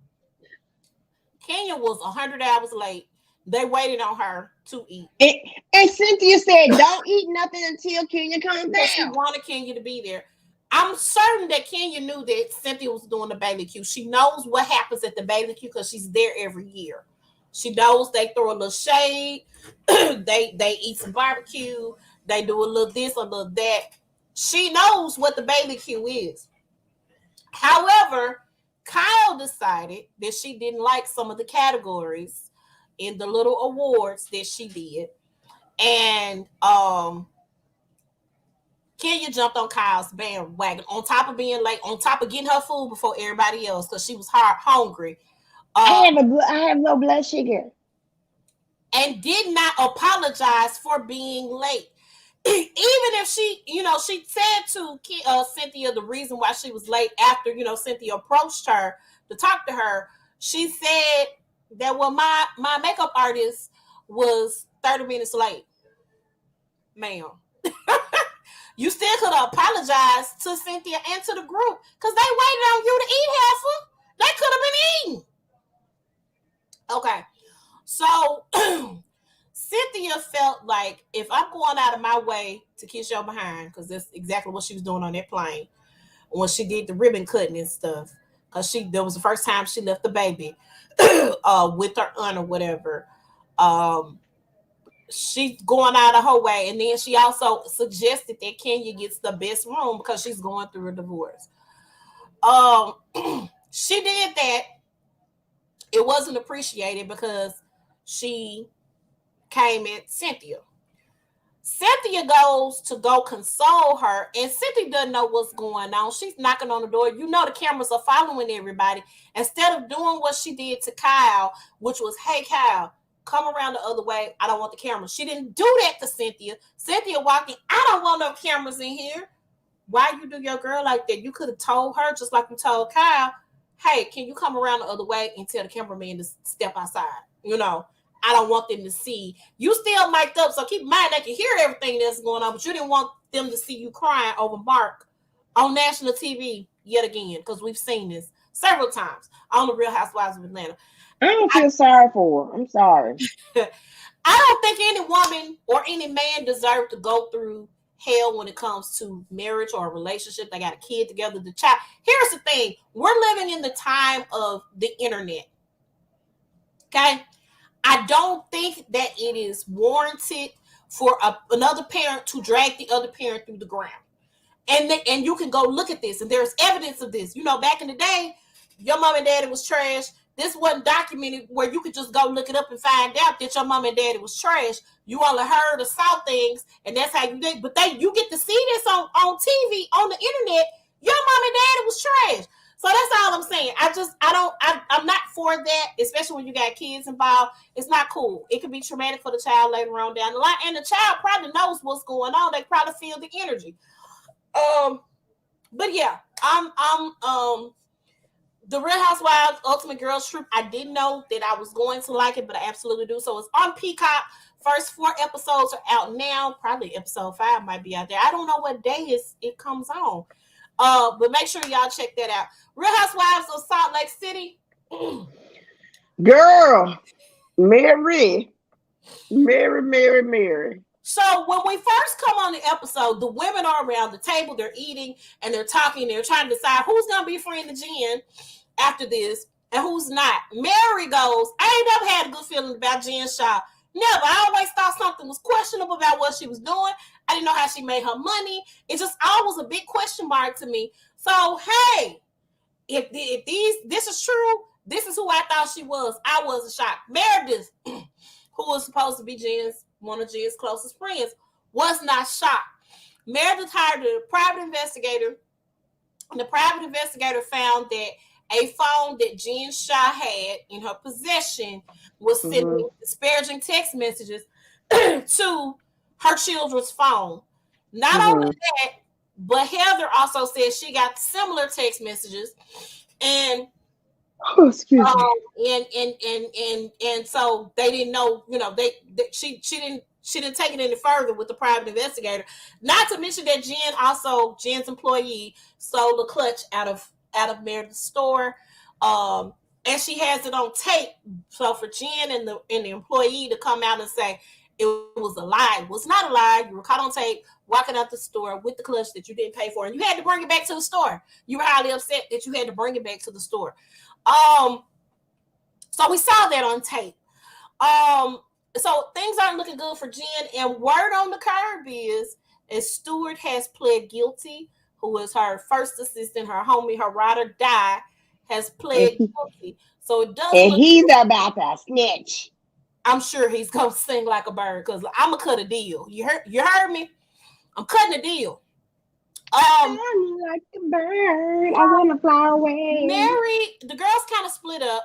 Kenya was 100 hours late. They waited on her to eat. And, and Cynthia said, don't eat nothing until Kenya comes Because she down. wanted Kenya to be there. I'm certain that Kenya knew that Cynthia was doing the Bailey Q. She knows what happens at the Bailey Q because she's there every year. She knows they throw a little shade, they eat some barbecue, they do a little this, a little that. She knows what the Bailey Q is. However, Kyle decided that she didn't like some of the categories in the little awards that she did. And Kenya jumped on Kyle's bandwagon on top of being late, on top of getting her food before everybody else because she was hungry. I have low blood sugar. And did not apologize for being late. Even if she said to Cynthia the reason why she was late after, Cynthia approached her to talk to her. She said that, well, my makeup artist was 30 minutes late. Ma'am. You still could have apologized to Cynthia and to the group because they waited on you to eat, Heifer. They could have been eating. Okay. So Cynthia felt like if I'm going out of my way to kiss your behind, because that's exactly what she was doing on that plane when she did the ribbon cutting and stuff, because that was the first time she left the baby with her aunt or whatever. She's going out of her way, and then she also suggested that Kenya gets the best room because she's going through a divorce. She did that. It wasn't appreciated because she came at Cynthia. Cynthia goes to go console her, and Cynthia doesn't know what's going on. She's knocking on the door. The cameras are following everybody. Instead of doing what she did to Kyle, which was, hey, Kyle, come around the other way. I don't want the cameras. She didn't do that to Cynthia. Cynthia walked in. I don't want no cameras in here. Why you do your girl like that? You could have told her, just like you told Kyle, hey, can you come around the other way and tell the cameraman to step outside? I don't want them to see. You still mic'd up, so keep in mind they can hear everything that's going on, but you didn't want them to see you crying over Mark on national TV yet again, because we've seen this several times on the Real Housewives of Atlanta. I don't feel sorry for her. I'm sorry. I don't think any woman or any man deserves to go through hell when it comes to marriage or a relationship. They got a kid together, the child. Here's the thing. We're living in the time of the internet. Okay? I don't think that it is warranted for another parent to drag the other parent through the ground. And you can go look at this, and there's evidence of this. Back in the day, your mom and daddy was trash. This wasn't documented where you could just go look it up and find out that your mom and daddy was trash. You only heard or saw things, and that's how you did. But you get to see this on TV, on the internet. Your mom and daddy was trash. So that's all I'm saying. I'm not for that, especially when you got kids involved. It's not cool. It could be traumatic for the child later on down the line. And the child probably knows what's going on. They probably feel the energy. But yeah, I'm the Real Housewives Ultimate Girls Trip. I didn't know that I was going to like it, but I absolutely do. So it's on Peacock. First 4 episodes are out now. Probably episode 5 might be out there. I don't know what day it comes on. But make sure y'all check that out. Real Housewives of Salt Lake City. Girl, Mary. So when we first come on the episode, the women are around the table, they're eating and they're talking, they're trying to decide who's gonna be friend to Jen after this and who's not. Mary goes, I ain't never had a good feeling about Jen Shaw. Never. I always thought something was questionable about what she was doing. I didn't know how she made her money. It just always a big question mark to me. So hey, if this is true, this is who I thought she was. I wasn't shocked. Meredith, who was supposed to be one of Jen's closest friends, was not shocked. Meredith hired a private investigator, and the private investigator found that a phone that Jen Shaw had in her possession was sending disparaging text messages to her children's phone. Not only that, but Heather also said she got similar text messages, and excuse me. And so they didn't know, she didn't take it any further with the private investigator. Not to mention that Jen's employee sold a clutch out of Meredith's store, and she has it on tape. So for Jen and the employee to come out and say it was a lie, it was not a lie. You were caught on tape walking out the store with the clutch that you didn't pay for, and you had to bring it back to the store. You were highly upset that you had to bring it back to the store. So we saw that on tape. So things aren't looking good for Jen. And word on the curb is, as Stewart has pled guilty, who is her first assistant, her homie, her ride or die, has pled guilty. So it does. And he's about to snitch. I'm sure he's gonna sing like a bird, because I'm gonna cut a deal. You heard me? I'm cutting a deal. Like a bird, I want to fly away. Mary, the girls kind of split up.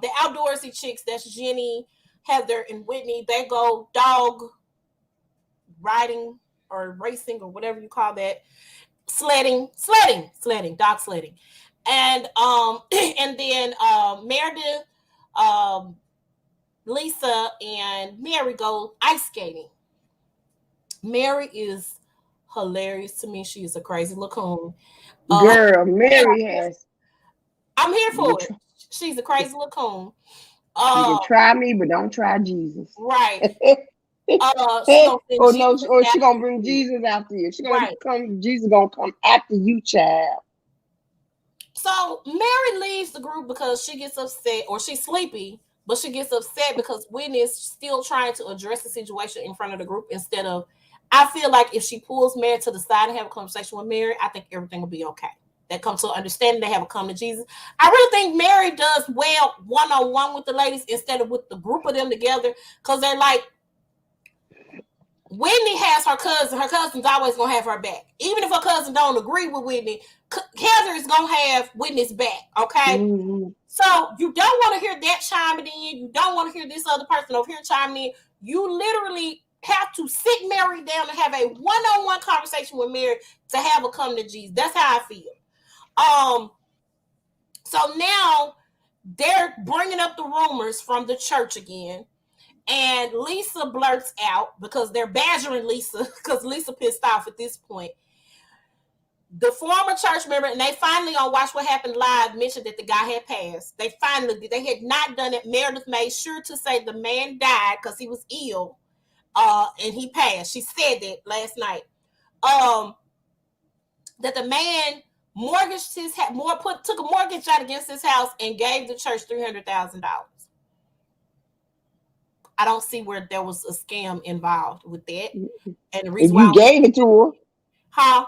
The outdoorsy chicks, that's Jenny, Heather, and Whitney, they go dog riding or racing or whatever you call that, sledding, dog sledding, and and then Meredith, Lisa, and Mary go ice skating. Mary is hilarious to me. She is a crazy lacoon. Girl, Mary has. I'm here for it. She's a crazy lacoon. You can try me, but don't try Jesus. Right. She gonna bring Jesus after you. She gonna come. Jesus gonna come after you, child. So Mary leaves the group because she gets upset, or she's sleepy, but she gets upset because Whitney is still trying to address the situation in front of the group instead of. I feel like if she pulls Mary to the side and have a conversation with Mary, I think everything will be okay. They come to understanding, they have a come to Jesus. I really think Mary does well one-on-one with the ladies instead of with the group of them together, because they're like, Whitney has her cousin. Her cousin's always going to have her back. Even if her cousin don't agree with Whitney, Heather is going to have Whitney's back, okay? Mm-hmm. So you don't want to hear that chiming in. You don't want to hear this other person over here chiming in. You literally have to sit Mary down and have a one-on-one conversation with Mary to have a come to Jesus. That's how I feel. So now they're bringing up the rumors from the church again. And Lisa blurts out, because they're badgering Lisa, because Lisa pissed off at this point. The former church member, and they finally on Watch What Happened Live, mentioned that the guy had passed. They had not done it. Meredith made sure to say the man died because he was ill, and he passed. She said that last night. That the man mortgaged took a mortgage out against his house and gave the church $300,000. I don't see where there was a scam involved with that. And the reason if you gave it to her,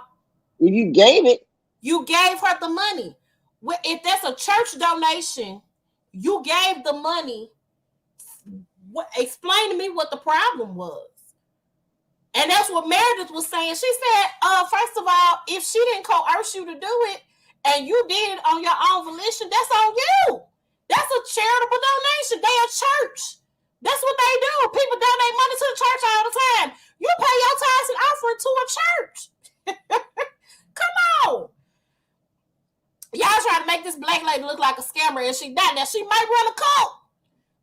if you gave it, you gave her the money. If that's a church donation, you gave the money. Explain to me what the problem was. And that's what Meredith was saying. She said, first of all, if she didn't coerce you to do it and you did it on your own volition, that's on you. That's a charitable donation. They a church. That's what they do. People donate money to the church all the time. You pay your tithes and offering to a church. Come on. Y'all trying to make this black lady look like a scammer, and she not. Now, she might run a cult,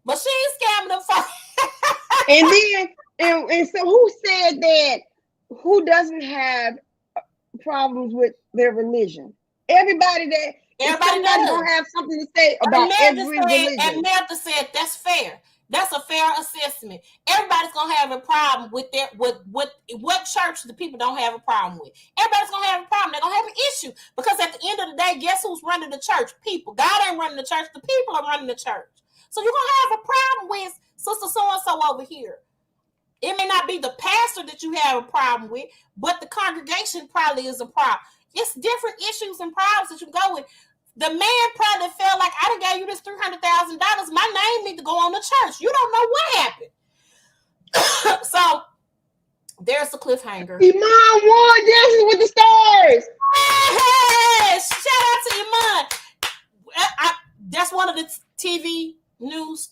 but she ain't scamming them folks. And then, and so who said that? Who doesn't have problems with their religion? Everybody does. Gonna have something to say about every religion. And Martha said that's fair. That's a fair assessment. Everybody's gonna have a problem with that. With what church the people don't have a problem with. Everybody's gonna have a problem. They're gonna have an issue, because at the end of the day, guess who's running the church? People. God ain't running the church. The people are running the church. So you're gonna have a problem with sister so and so over here. It may not be the pastor that you have a problem with, but the congregation probably is a problem. It's different issues and problems that you go with. The man probably felt like, I done gave you this $300,000. My name need to go on the church. You don't know what happened. So there's the cliffhanger. Iman won Dancing with the Stars. Hey, shout out to Iman.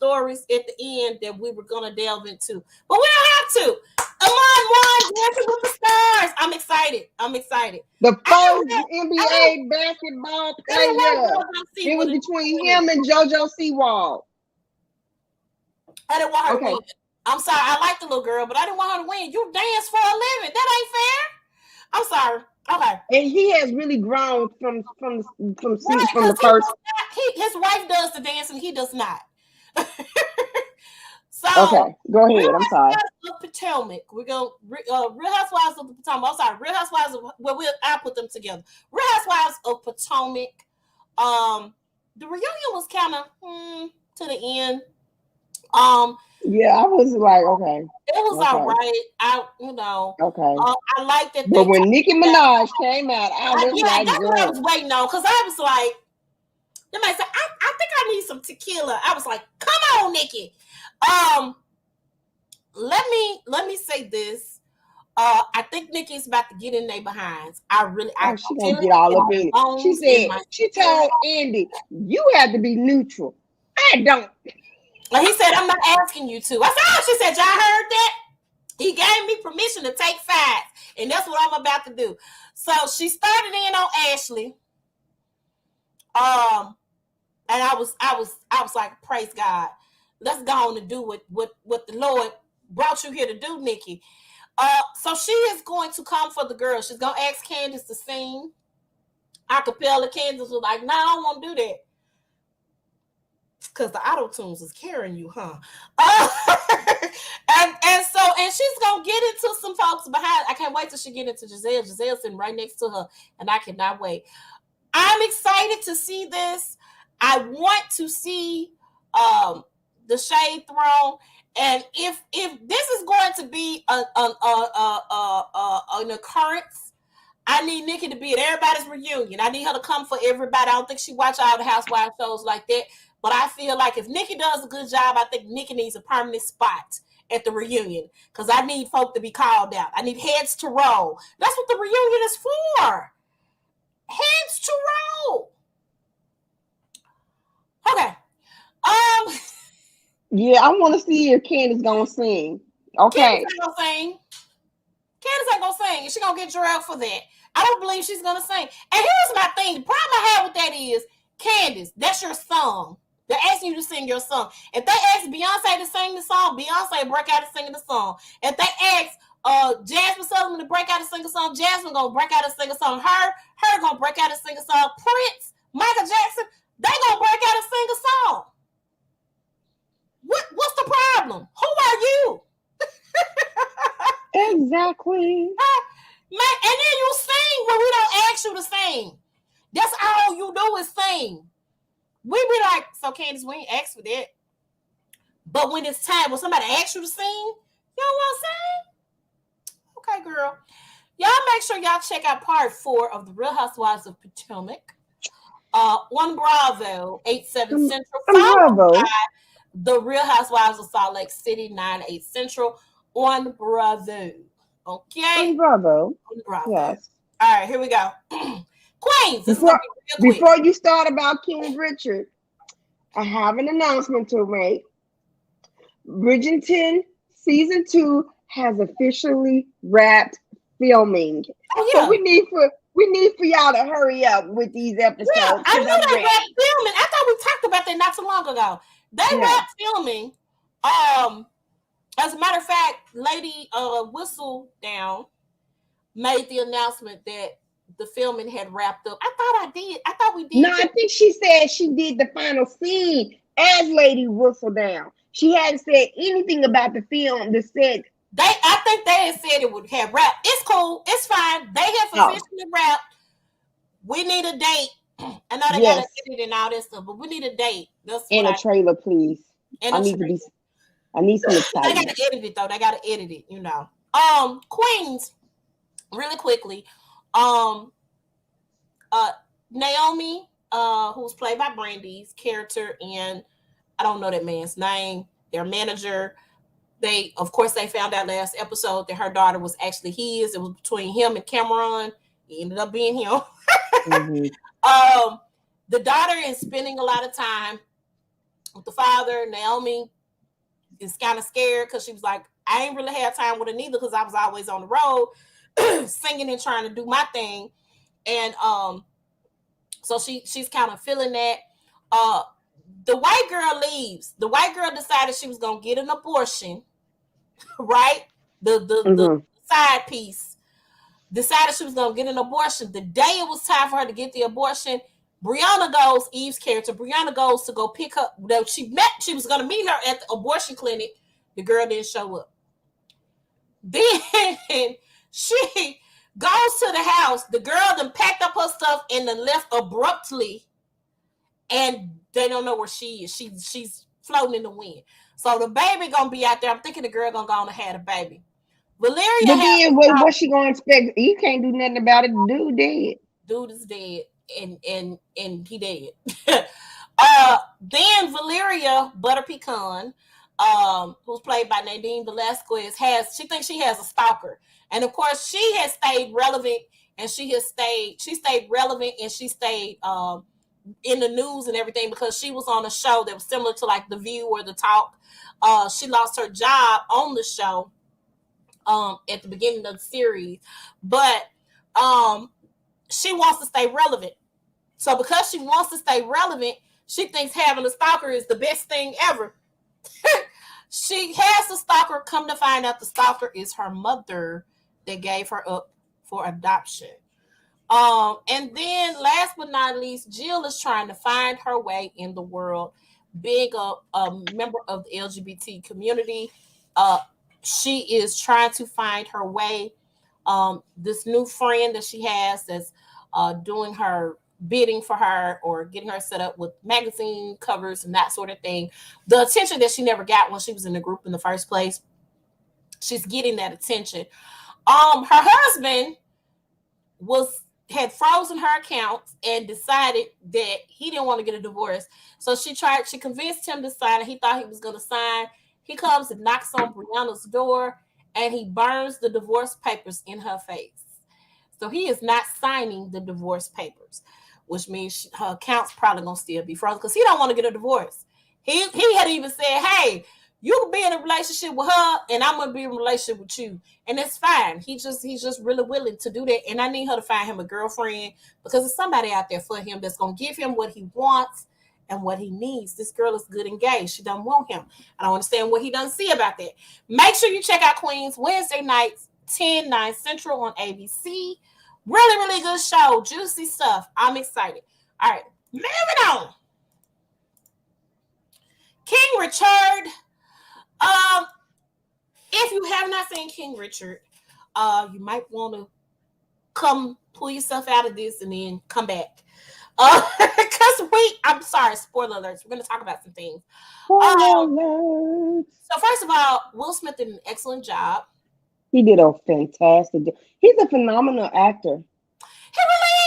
stories at the end that we were gonna delve into, but we don't have to. Amon Dancing with the Stars. I'm excited. The I first didn't, NBA basketball I didn't player. want JoJo It was with it. between him and JoJo Siwa. I didn't want her to Okay. win. I'm sorry. I like the little girl, but I didn't want her to win. You dance for a living. That ain't fair. I'm sorry. Okay. And he has really grown from Right, the because first. his wife does the dance and he does not. So, Okay, go Real ahead. I'm sorry. Housewives of Potomac. We're going Real Housewives of the Potomac. I'm sorry, Real Housewives of I'll put them together. Real Housewives of Potomac. The reunion was kind of to the end. Yeah, I was like, okay, It was all okay, right. okay. I like that But they. when Nicki Minaj came out, I was Yeah, like, that's what I girl. was waiting on because I was like, they might say, I think I need some tequila. I was like, come on, Nikki. Let me say this. I think Nikki's about to get in their behinds. I Oh, she gonna feel get it all in up my in it. She bones, in said, my she spirit. told Andy, you have to be neutral. I don't. Like he said, I'm not asking you to. I said, oh, she said, y'all heard that? He gave me permission to take 5, and that's what I'm about to do. So she started in on Ashley. And I was like, praise God. Let's go on and do what the Lord brought you here to do, Nikki. So she is going to come for the girl. She's gonna ask Candace to sing acapella. Candace was like, "No, I don't want to do that because the auto tunes is carrying you, huh?" And she's gonna get into some folks behind. I can't wait till she get into Giselle. Giselle's sitting right next to her, and I cannot wait. I'm excited to see this. I want to see the Shade Throne, and if this is going to be an occurrence, I need Nikki to be at everybody's reunion. I need her to come for everybody. I don't think she watch all the Housewives shows like that, but I feel like if Nikki does a good job, I think Nikki needs a permanent spot at the reunion because I need folk to be called out. I need heads to roll. That's what the reunion is for. Heads to roll. Okay. Yeah, I want to see if Candace gonna sing. Candace Okay. ain't gonna sing. Candace ain't gonna sing, and she gonna get drilled for that. I don't believe she's gonna sing. And here's my thing: the problem I have with that is, Candace, that's your song. They're asking you to sing your song. If they ask Beyonce to sing the song, Beyonce break out and sing the song. If they ask Jasmine Sullivan to break out and sing a song, Jasmine gonna break out and sing a song. Her gonna break out and sing a song. Prince, Michael Jackson, they gonna break out and sing a song. What's the problem? Who are you? Exactly. Man, and then you sing when we don't ask you to sing. That's all you do is sing. We be like, so Candace, we ain't asked for that. But when it's time, when somebody asks you to sing, you don't want to sing? Okay, girl. Y'all make sure y'all check out part 4 of The Real Housewives of Potomac. On Bravo, 8/7 Central. Followed Bravo. by The Real Housewives of Salt Lake City, 9/8 Central. On Bravo. Okay? Bravo. On Bravo. Yes. All right, here we go. Queens, this is going to be real quick. Before you start about King Richard, I have an announcement to make. Bridgerton season 2 has officially wrapped filming. Oh, yeah. So we need for y'all to hurry up with these episodes. Yeah, I knew they wrapped filming. I thought we talked about that not too long ago. They wrapped filming. As a matter of fact, Lady Whistledown made the announcement that the filming had wrapped up. I thought we did. No, I think she said she did the final scene as Lady Whistledown. She hadn't said anything about the film, the set. I think they had said it would have wrapped. It's cool. It's fine. They have officially wrapped. We need a date. I know they got to edit and all this stuff, but we need a date. That's and a trailer, please. I need some excitement. They got to edit it though. They got to edit it, you know. Queens, really quickly. Naomi, who's played by Brandy's character, and I don't know that man's name. Their manager. They found out last episode that her daughter was actually his. It was between him and Cameron. It ended up being him. Mm-hmm. The daughter is spending a lot of time with the father. Naomi is kind of scared because she was like, I ain't really had time with her neither because I was always on the road singing and trying to do my thing. And so she's kind of feeling that. Uh the white girl leaves. The white girl decided she was gonna get an abortion, right? The Mm-hmm. side piece decided she was gonna get an abortion. The day it was time for her to get the abortion, Eve's character, Brianna goes to go pick her. She was gonna meet her at the abortion clinic. The girl didn't show up. Then she goes to the house. The girl then packed up her stuff and then left abruptly, and they don't know where she is. She's floating in the wind. So the baby gonna be out there. I'm thinking the girl gonna go on and have a baby. Valeria But has then what she gonna expect? You can't do nothing about it. The dude dead. dude is dead, and he dead. Then Valeria Butter Pecan, who's played by Nadine Velasquez, she thinks she has a stalker, and of course she has stayed relevant, and she stayed relevant, and she stayed in the news and everything because she was on a show that was similar to like The View or The Talk. She lost her job on the show at the beginning of the series, but she wants to stay relevant. So because she wants to stay relevant, she thinks having a stalker is the best thing ever. She has a stalker. Come to find out, the stalker is her mother that gave her up for adoption. And then last but not least, Jill is trying to find her way in the world, being a member of the LGBT community. Uh, she is trying to find her way. This new friend that she has that's doing her bidding for her or getting her set up with magazine covers and that sort of thing. The attention that she never got when she was in the group in the first place, she's getting that attention. Her husband had frozen her accounts and decided that he didn't want to get a divorce. So she convinced him to sign it. He thought he was going to sign. He comes and knocks on Brianna's door and he burns the divorce papers in her face. So he is not signing the divorce papers, which means her account's probably going to still be frozen because he don't want to get a divorce. He had even said, hey, you can be in a relationship with her and I'm going to be in a relationship with you. And it's fine. He's just really willing to do that. And I need her to find him a girlfriend because there's somebody out there for him that's going to give him what he wants and what he needs. This girl is good and gay. She doesn't want him. I don't understand what he doesn't see about that. Make sure you check out Queens Wednesday nights, 10/9 Central on ABC. Really, really good show. Juicy stuff. I'm excited. All right. Moving on. King Richard. If you have not seen King Richard, you might want to come pull yourself out of this and then come back. Because I'm sorry, spoiler alerts. We're going to talk about some things. So first of all, Will Smith did an excellent job. He did a fantastic job. He's a phenomenal actor. He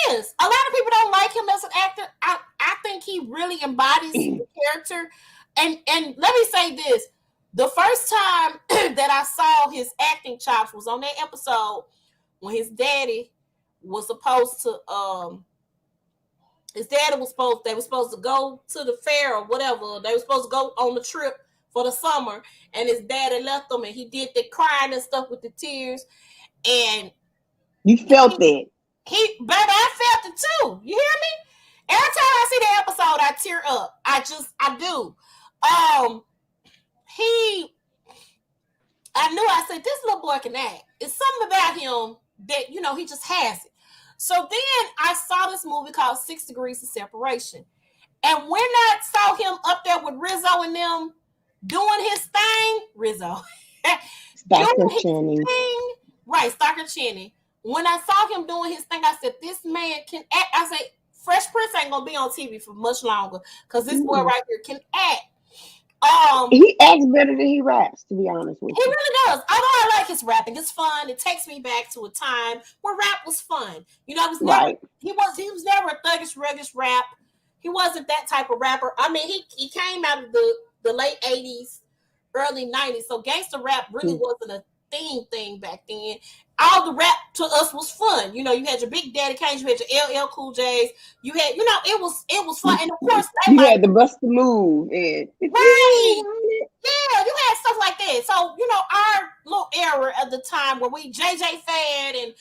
really is. A lot of people don't like him as an actor. I think he really embodies the character. And let me say this. The first time that I saw his acting chops was on that episode when his daddy was supposed to they were supposed to go to the fair or whatever. They were supposed to go on the trip for the summer, and his daddy left them, and he did the crying and stuff with the tears. And you felt it. Baby, I felt it too. You hear me? Every time I see the episode, I tear up. I do. I knew, I said, this little boy can act. It's something about him that, he just has it. So then I saw this movie called 6 Degrees of Separation. And when I saw him up there with Rizzo and them doing his thing, Rizzo, Dr. Channing. Right, Stalker Channing. When I saw him doing his thing, I said, this man can act. I said, Fresh Prince ain't going to be on TV for much longer because this boy right here can act. He acts better than he raps, to be honest with you. He really does. Although I like his rapping, it's fun. It takes me back to a time where rap was fun. It was never right. He was never a thuggish, ruggish rap. He wasn't that type of rapper. I mean, he came out of the late 80s, early 90s. So gangster rap really wasn't a thing back then. all the rap to us was fun. You know, you had your Big Daddy Kane, you had your LL Cool J's, you had, you know, it was fun. And of course they You might had to bust the move, and if you really right. want it, Yeah, you had stuff like that. So, you know, our little era at the time where we JJ Fad and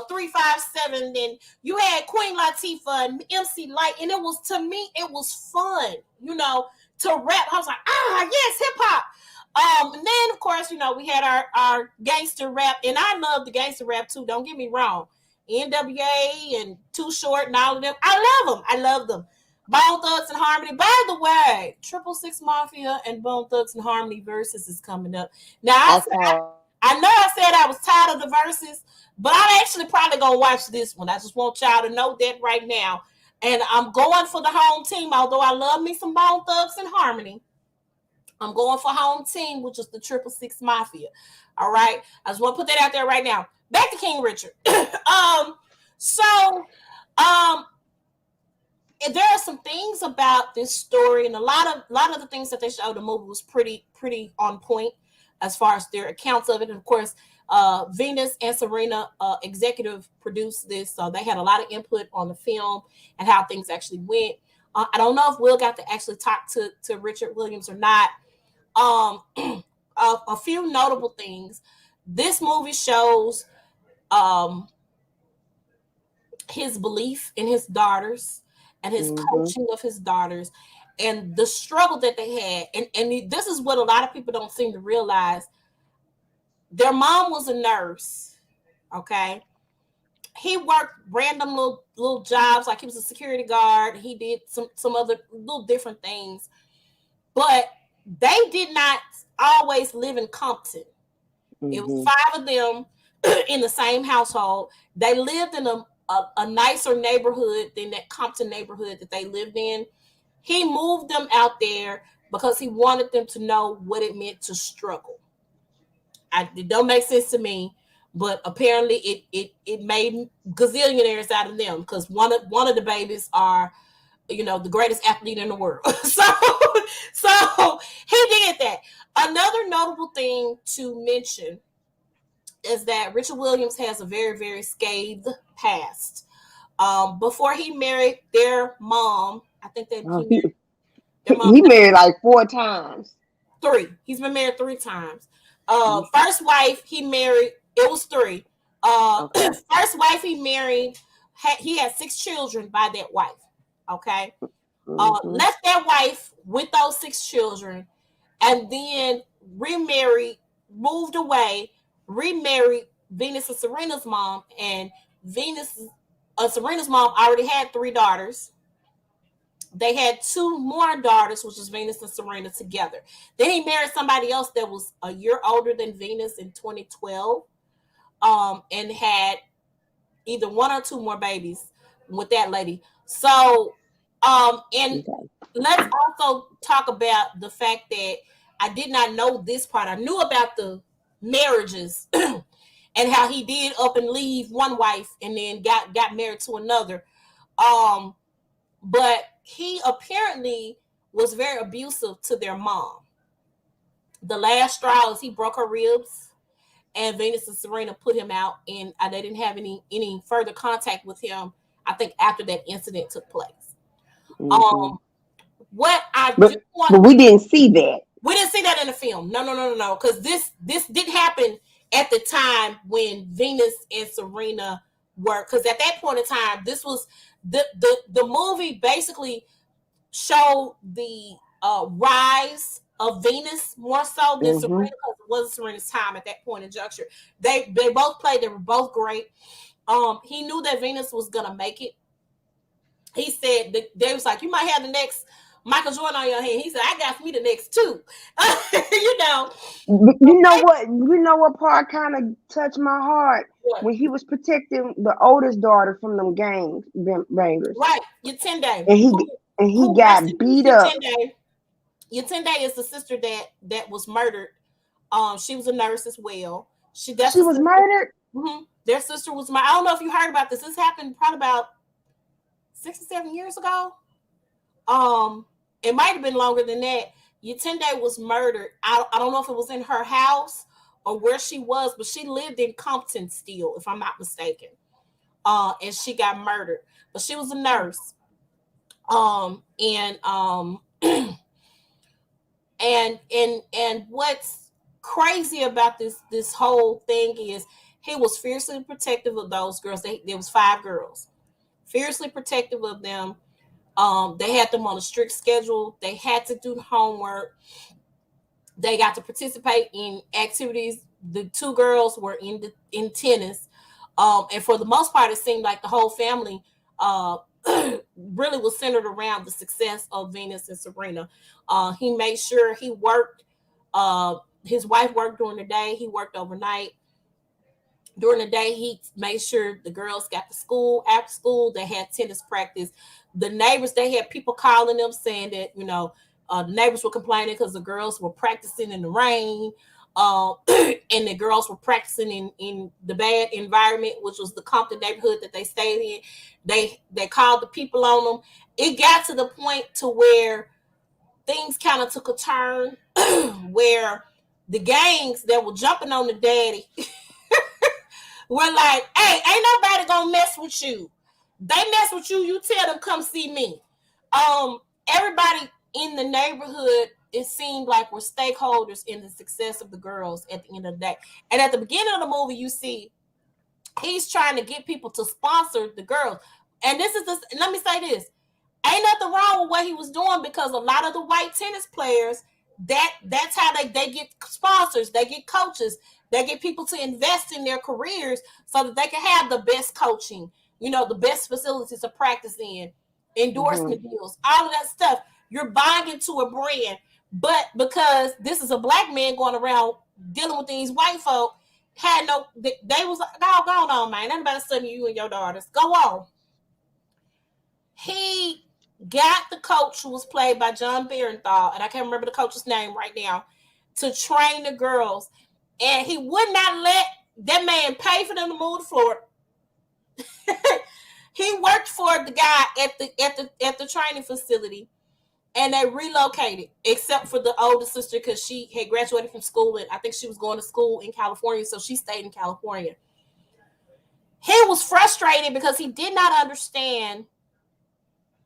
357, and you had Queen Latifah and MC Light, and it was, to me, it was fun, you know, to rap. I was like, yes, hip hop. And then of course, you know, we had our gangster rap, and I love the gangster rap too. Don't get me wrong, NWA and Too Short and all of them. I love them. I love them. Bone Thugs and Harmony. By the way, 666 Mafia and Bone Thugs and Harmony versus is coming up. Now, I saw it. I know I said I was tired of the verses, but I'm actually probably going to watch this one. I just want y'all to know that right now. And I'm going for the home team, although I love me some Bone Thugs and Harmony. I'm going for home team, which is the 666 Mafia. All right. I just want to put that out there right now. Back to King Richard. So, um, there are some things about this story, and a lot of the things that they showed the movie was pretty on point as far as their accounts of it. And of course, Venus and Serena executive produced this, so they had a lot of input on the film and how things actually went. I don't know if Will got to actually talk to Richard Williams or not. A few notable things. This movie shows um, his belief in his daughters and his coaching of his daughters and the struggle that they had. And this is what a lot of people don't seem to realize. Their mom was a nurse, okay? He worked random little jobs, like he was a security guard. He did some other little different things. But they did not always live in Compton. It was 5 of them in the same household. They lived in a nicer neighborhood than that Compton neighborhood that they lived in. He moved them out there because he wanted them to know what it meant to struggle. It don't make sense to me, but apparently it made gazillionaires out of them, because one of the babies are, you know, the greatest athlete in the world. So he did that. Another notable thing to mention is that Richard Williams has a very, very scathed past. Before he married their mom, I think that Oh, he married their mom he married like 4 times. three. He's been married 3 times. First wife he married, it was three. Okay. First wife he married, he had 6 children by that wife. Okay. Left that wife with those 6 children, and then remarried, moved away, remarried Venus and Serena's mom, and Serena's mom already had 3 daughters. They had 2 more daughters, which was Venus and Serena together. Then he married somebody else that was a year older than Venus in 2012, and had either 1 or 2 more babies with that lady. So, and Okay. let's also talk about the fact that I did not know this part. I knew about the marriages and how he did up and leave one wife and then got married to another. Um, but he apparently was very abusive to their mom. The last straw is he broke her ribs, and Venus and Serena put him out, and they didn't have any further contact with him, I think, after that incident took place. Mm-hmm. Um, what I do But want, but we didn't see that. we didn't see that in the film. No, because this did happen at the time when Venus and Serena were, because at that point in time, this was the movie basically showed the rise of Venus more so than Serena, Mm-hmm. because it wasn't Serena's time at that point in juncture. They both played. They were both great. He knew that Venus was gonna make it. He said that they was like, you might have the next Michael Jordan on your hand. He said, I got me the next two. You know. But you know what? You know what part kind of touched my heart What? when he was protecting the oldest daughter from them bangers, Right. Yatende. and he Who and he who rest got in peace, beat up. Yatende. Yatende is the sister that was murdered. She was a nurse as well. That's She the was sister. murdered. Their sister was I don't know if you heard about this. This happened probably about 6 or 7 years ago. Um, it might have been longer than that. Yatende was murdered. I don't know if it was in her house or where she was, but she lived in Compton still, if I'm not mistaken. And she got murdered. But she was a nurse. And and what's crazy about this whole thing is he was fiercely protective of those girls. There was 5 girls, fiercely protective of them. They had them on a strict schedule. They had to do homework. They got to participate in activities. The 2 girls were in tennis, and for the most part, it seemed like the whole family uh, really was centered around the success of Venus and Serena. He made sure he worked. His wife worked during the day. He worked overnight. During the day, he made sure the girls got to school. After school, they had tennis practice. The neighbors, they had people calling them saying that, the neighbors were complaining because the girls were practicing in the rain. And the girls were practicing in the bad environment, which was the Compton neighborhood that they stayed in. They called the people on them. It got to the point to where things kind of took a turn where the gangs that were jumping on the daddy we're like, hey, ain't nobody gonna mess with you. They mess with you, you tell them come see me. Everybody in the neighborhood, it seemed like were stakeholders in the success of the girls at the end of the day. And at the beginning of the movie, you see he's trying to get people to sponsor the girls. And let me say this. Ain't nothing wrong with what he was doing, because a lot of the white tennis players, that's how they get sponsors, they get coaches, they get people to invest in their careers so that they can have the best coaching, the best facilities to practice in, endorsement deals, all of that stuff. You're buying into a brand, but because this is a black man going around dealing with these white folk, they was like, no, go on, man. Anybody studying you and your daughters. Go on. He got the coach who was played by John Berenthal, and I can't remember the coach's name right now, to train the girls. And he would not let that man pay for them to move the floor. He worked for the guy at the training facility, and they relocated, except for the older sister, because she had graduated from school, and I think she was going to school in California, so she stayed in California. He was frustrated because he did not understand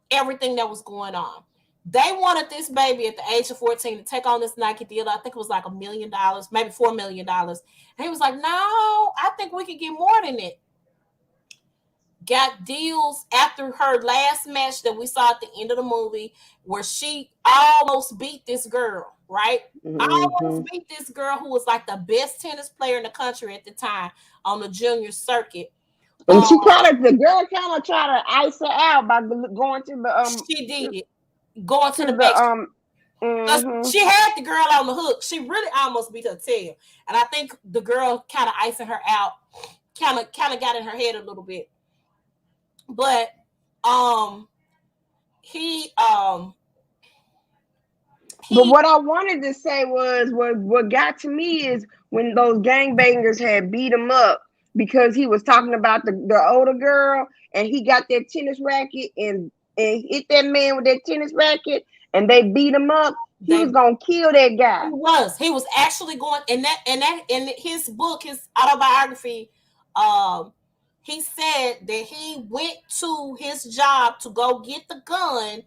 everything that was going on. They wanted this baby at the age of 14 to take on this Nike deal. I think it was like $1 million, maybe $4 million. And he was like, no, I think we could get more than it. Got deals after her last match that we saw at the end of the movie, where she almost beat this girl, right? Almost beat this girl who was like the best tennis player in the country at the time on the junior circuit. And the girl kind of tried to ice her out by going to the She did going to the back. She had the girl on the hook. She really almost beat her tail, and I think the girl kind of icing her out, kind of got in her head a little bit. But he But what I wanted to say was what got to me is when those gangbangers had beat him up because he was talking about the older girl, and he got that tennis racket and hit that man with that tennis racket, and they beat him up. He was gonna kill that guy. He was actually going in his book, his autobiography. He said that he went to his job to go get the gun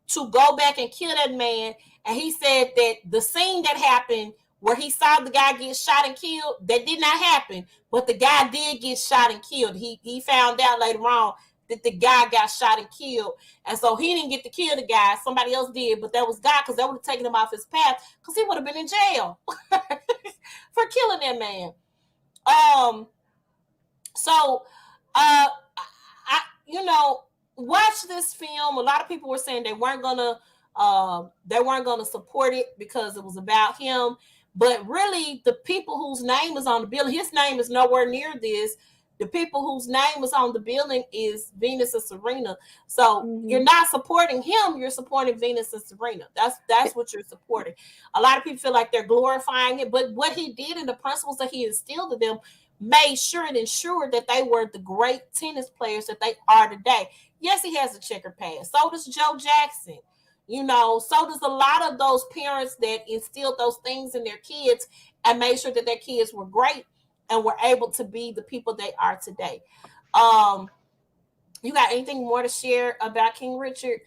to go back and kill that man. And he said that the scene that happened where he saw the guy get shot and killed, that did not happen. But the guy did get shot and killed. He found out later on that the guy got shot and killed. And so he didn't get to kill the guy. Somebody else did. But that was God, because that would have taken him off his path, because he would have been in jail for killing that man. So, watch this film. A lot of people were saying they weren't gonna support it because it was about him. But really, the people whose name is on the building, his name is nowhere near this. The people whose name is on the building is Venus and Serena. So you're not supporting him, you're supporting Venus and Serena. That's what you're supporting. A lot of people feel like they're glorifying it, but what he did and the principles that he instilled in them made sure and ensured that they were the great tennis players that they are today. Yes, he has a checkered past. So does Joe Jackson. So does a lot of those parents that instilled those things in their kids and made sure that their kids were great and were able to be the people they are today. Um, you got anything more to share about King Richard?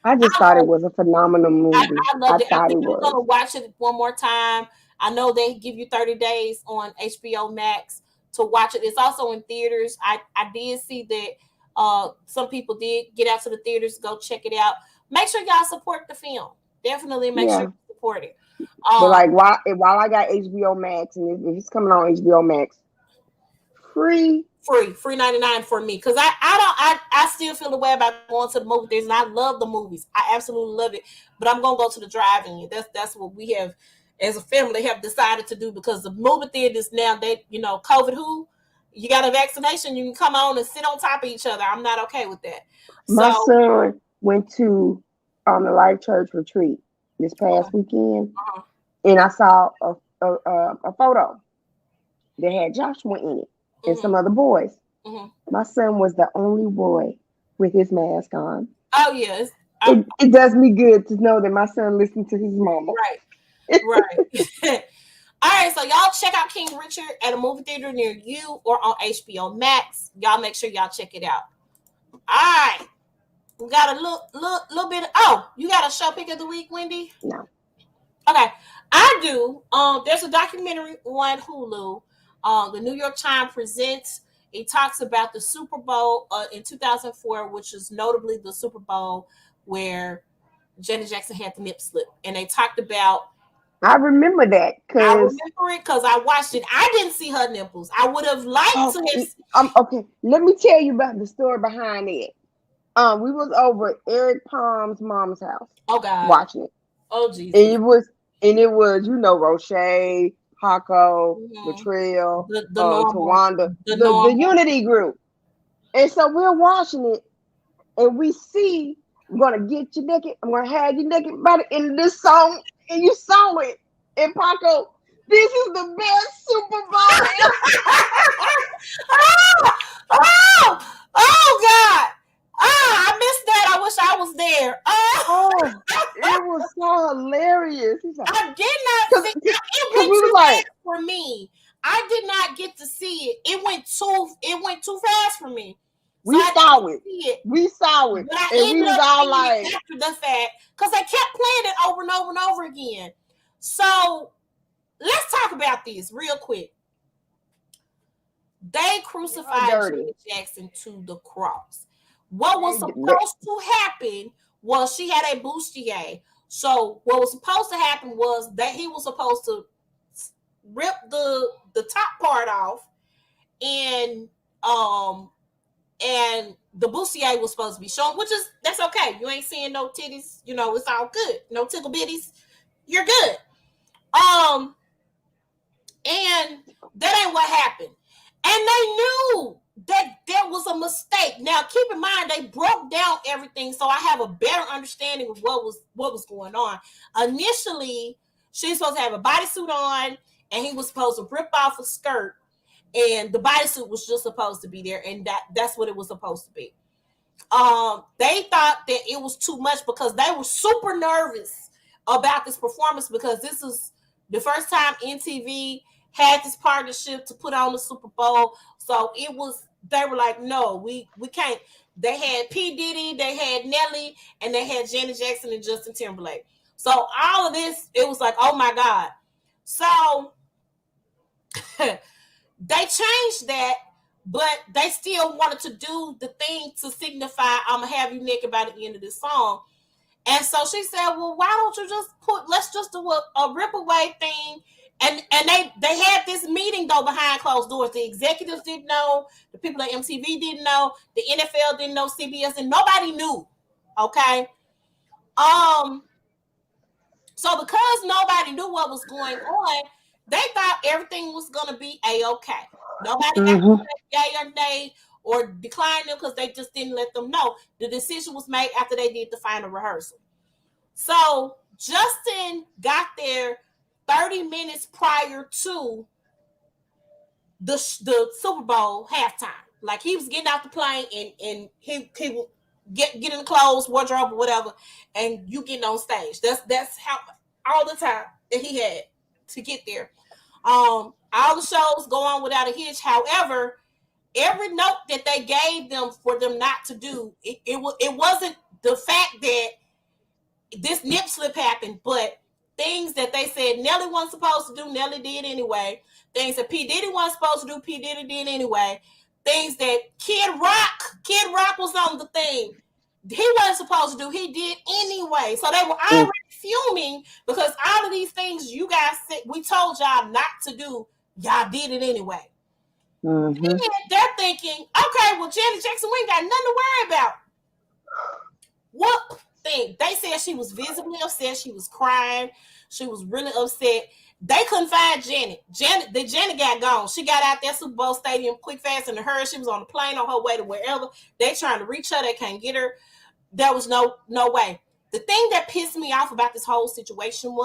I just I thought it love was a phenomenal I, movie. I I loved it. I thought think it I'm was. gonna watch it one more time. I know they give you 30 days on HBO Max to watch it. It's also in theaters. I did see that some people did get out to the theaters to go check it out. Make sure y'all support the film. Definitely make sure Yeah. you support it. But Um, like while I got HBO Max, and if it's coming on HBO Max, free. free 99 for me because I still feel the way about going to the movie theaters and I love the movies. I absolutely love it, but I'm gonna go to the drive-in. That's what we have as a family have decided to do because the movie theaters now they COVID who you got a vaccination you can come on and sit on top of each other. I'm not okay with that. My So son went to the Life Church retreat this okay. past weekend, Uh-huh. and I saw a photo that had Joshua in it and Mm-hmm. some other boys. Mm-hmm. My son was the only boy with his mask on. Oh yes. It does me good to know that my son listened to his mama. Right. Right. All right, so y'all check out King Richard at a movie theater near you or on HBO Max. Y'all make sure y'all check it out. All right, we got a little bit. Oh, you got a show pick of the week, Wendy? No. Okay, I do. There's a documentary on Hulu. The New York Times presents. It talks about the Super Bowl in 2004, which is notably the Super Bowl where Janet Jackson had the nip slip, and they talked about. I remember that I because remember it because I watched it. I didn't see her nipples. I would have liked oh, to have. okay. Let me tell you about the story behind it. We was over at Eric Palm's mom's house Oh God. watching it, Oh and Jesus. it was Roche, Paco, Mhm. Latrell, The normal, Tawanda, the the normal. Unity group, and so we're watching it, and we see I'm gonna get you naked, I'm gonna have you naked by the end of this song, and you saw it, and Paco, this is the best Super Bowl ever. oh, oh, oh God. I missed that. I wish I was there. Oh, it was so hilarious. He's like, I did not cause, see. cause, It 'cause went we was too like, fast for me. I did not get to see it. It went too fast for me. So we I didn't get saw to it, see it. we saw it, But I and we ended was up all seeing like, it after the fact because they kept playing it over and over and over again. So let's talk about this real quick. They y'all crucified dirty. Janet Jackson to the cross. What was They- supposed to happen was she had a bustier. So what was supposed to happen was that he was supposed to rip the top part off and um the bustier was supposed to be shown, which is that's okay. You ain't seeing no titties, it's all good. No tickle bitties, you're good. Um, and that ain't what happened. And they knew that there was a mistake. Now, keep in mind they broke down everything, so I have a better understanding of what was going on. Initially, she's supposed to have a bodysuit on, and he was supposed to rip off a skirt, and the bodysuit was just supposed to be there, and that's what it was supposed to be. They thought that it was too much because they were super nervous about this performance because this is the first time NTV had this partnership to put on the Super Bowl. So they were like, no, we can't. They had P. Diddy, they had Nelly, and they had Janet Jackson and Justin Timberlake. So all of this, it was like, oh my God. So they changed that, but they still wanted to do the thing to signify I'm gonna have you naked by the end of this song. And so she said, "Well, why don't you just let's just do a rip away thing." And they had this meeting though behind closed doors. The executives didn't know, the people at MTV didn't know, the NFL didn't know, CBS, and nobody knew. Okay. Um, so because nobody knew what was going on, they thought everything was gonna be a-okay. Nobody got to Mhm. say yay or nay or decline them because they just didn't let them know. The decision was made after they did the final rehearsal. So Justin got there 30 minutes prior to the Super Bowl halftime. Like he was getting out the plane and he would get in the clothes, wardrobe, or whatever, and you getting on stage. That's how all the time that he had to get there. All the shows go on without a hitch. However, every note that they gave them for them not to do, it wasn't the fact that this nip slip happened, but things that they said Nelly wasn't supposed to do, Nelly did anyway. Things that P. Diddy wasn't supposed to do, P. Diddy did anyway. Things that Kid Rock was on the thing. He wasn't supposed to do, he did anyway. So they were already fuming because all of these things you guys said, we told y'all not to do, y'all did it anyway. Mm-hmm. And they're thinking, okay, well, Janet Jackson, we ain't got nothing to worry about. What thing? They said she was visibly upset. She was crying. She was really upset. They couldn't find Janet. Janet got gone. She got out that Super Bowl stadium quick, fast, and in a hurry. She was on the plane on her way to wherever. They trying to reach her. They can't get her. There was no way. The thing that pissed me off about this whole situation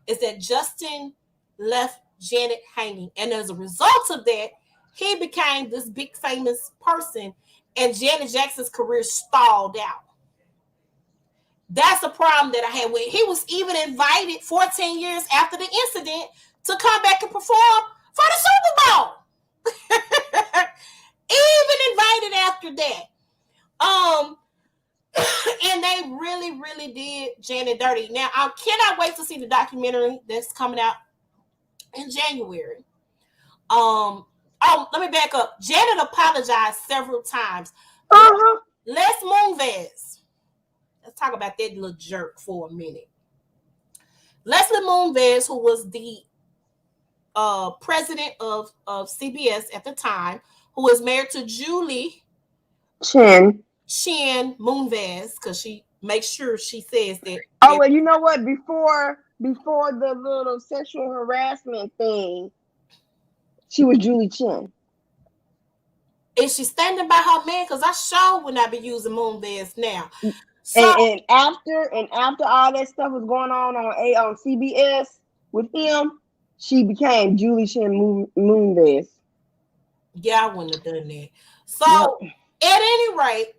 is that Justin left Janet hanging, and as a result of that, he became this big famous person, and Janet Jackson's career stalled out. That's a problem that I had with. He was even invited 14 years after the incident to come back and perform for the Super Bowl. Even invited after that. And they really, really did Janet dirty. Now, I cannot wait to see the documentary that's coming out in January. Let me back up. Janet apologized several times. Uh-huh. Les Moonves. Let's talk about that little jerk for a minute. Leslie Moonves, who was the president of CBS at the time, who was married to Julie Chen Moonves, because she makes sure she says that. Oh, well, you know what? Before the little sexual harassment thing, she was Julie Chen. Is she standing by her man? Because I sure would not be using Moonves now. So, and after all that stuff was going on CBS with him, she became Julie Chen Moonves. Yeah, I wouldn't have done that. So, at any rate,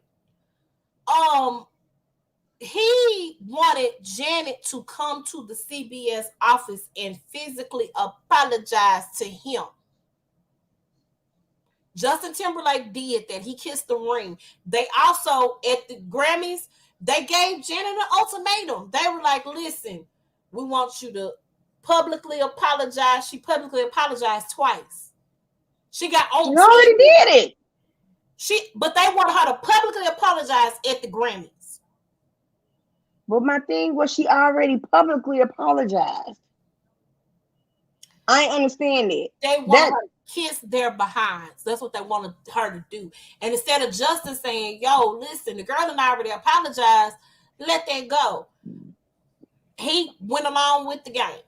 he wanted Janet to come to the CBS office and physically apologize to him. Justin Timberlake did that. He kissed the ring. They also, at the Grammys, they gave Janet an ultimatum. They were like, listen, we want you to publicly apologize. She publicly apologized twice. She got on. She already did it. But they wanted her to publicly apologize at the Grammys. But my thing was, she already publicly apologized. I understand it. They want her to kiss their behinds. That's what they wanted her to do. And instead of Justin saying, yo, listen, the girl and I already apologized, let that go. He went along with the game.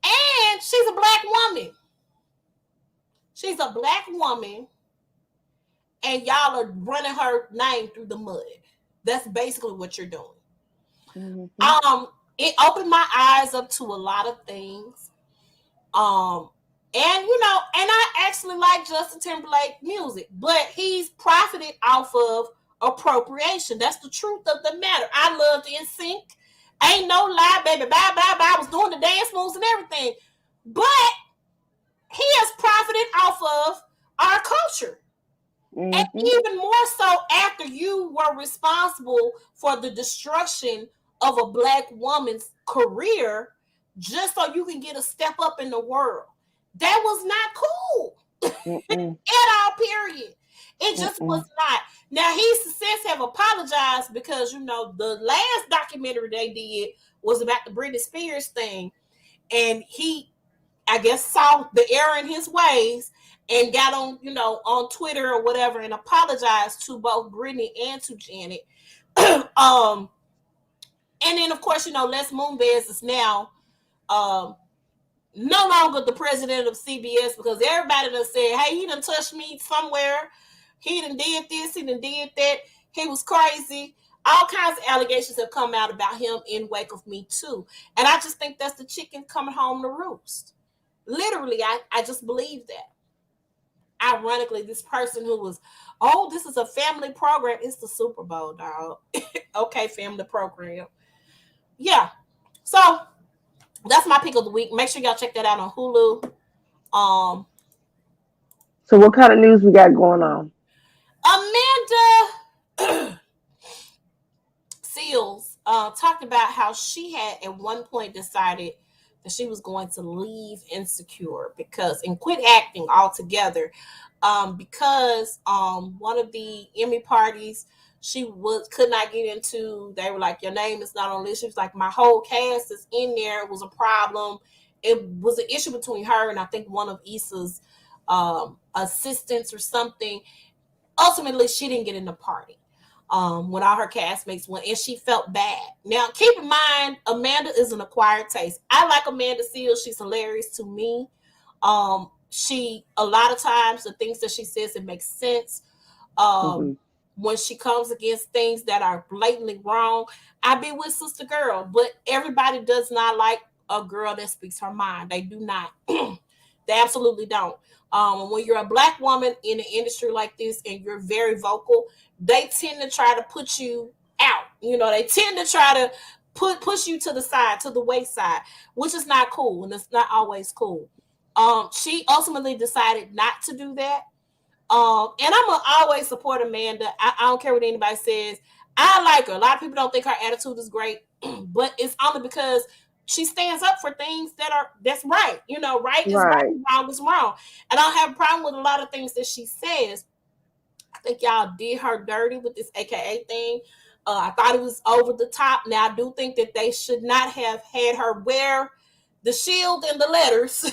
And she's a black woman. She's a black woman. And y'all are running her name through the mud. That's basically what you're doing. Mm-hmm. It opened my eyes up to a lot of things. And I actually like Justin Timberlake music, but he's profited off of appropriation. That's the truth of the matter. I loved NSYNC. Ain't no lie, baby. Bye, bye, bye. I was doing the dance moves and everything. But he has profited off of our culture. Mm-hmm. And even more so after you were responsible for the destruction of a black woman's career just so you can get a step up in the world. That was not cool at all, period. It just was not. Now, he since have apologized because, the last documentary they did was about the Britney Spears thing. And he, I guess, saw the error in his ways and got on Twitter or whatever and apologized to both Britney and to Janet. And then, of course, Les Moonves is now no longer the president of CBS because everybody done said, hey, he done touched me somewhere. He done did this. He done did that. He was crazy. All kinds of allegations have come out about him in wake of Me Too. And I just think that's the chicken coming home to roost. Literally, I just believe that. Ironically, this person who was, this is a family program. It's the Super Bowl, dog. Okay, family program. Yeah. So That's my pick of the week. Make sure y'all check that out on Hulu. Um, So what kind of news we got going on? Amanda Seals talked about how she had at one point decided that she was going to leave Insecure because and quit acting altogether, because one of the Emmy parties she was could not get into. They were like, "Your name is not on the list." She was like, "My whole cast is in there." It was a problem. It was an issue between her and I think one of Issa's assistants or something. Ultimately, she didn't get in the party when all her castmates went, and she felt bad. Now, keep in mind, Amanda is an acquired taste. I like Amanda Seals; she's hilarious to me. She a lot of times the things that she says it makes sense. Um, Mm-hmm. when she comes against things that are blatantly wrong, I be with Sister Girl, but everybody does not like a girl that speaks her mind. They do not. They absolutely don't. When you're a black woman in an industry like this and you're very vocal, they tend to try to put you out. They tend to try to push you to the side, to the wayside, which is not cool, and it's not always cool. She ultimately decided not to do that. And I'm gonna always support Amanda. I don't care what anybody says. I like her. A lot of people don't think her attitude is great, but it's only because she stands up for things that's right. Right is right, Right. wrong is wrong. And I don't have a problem with a lot of things that she says. I think y'all did her dirty with this AKA thing. I thought it was over the top. Now I do think that they should not have had her wear the shield and the letters.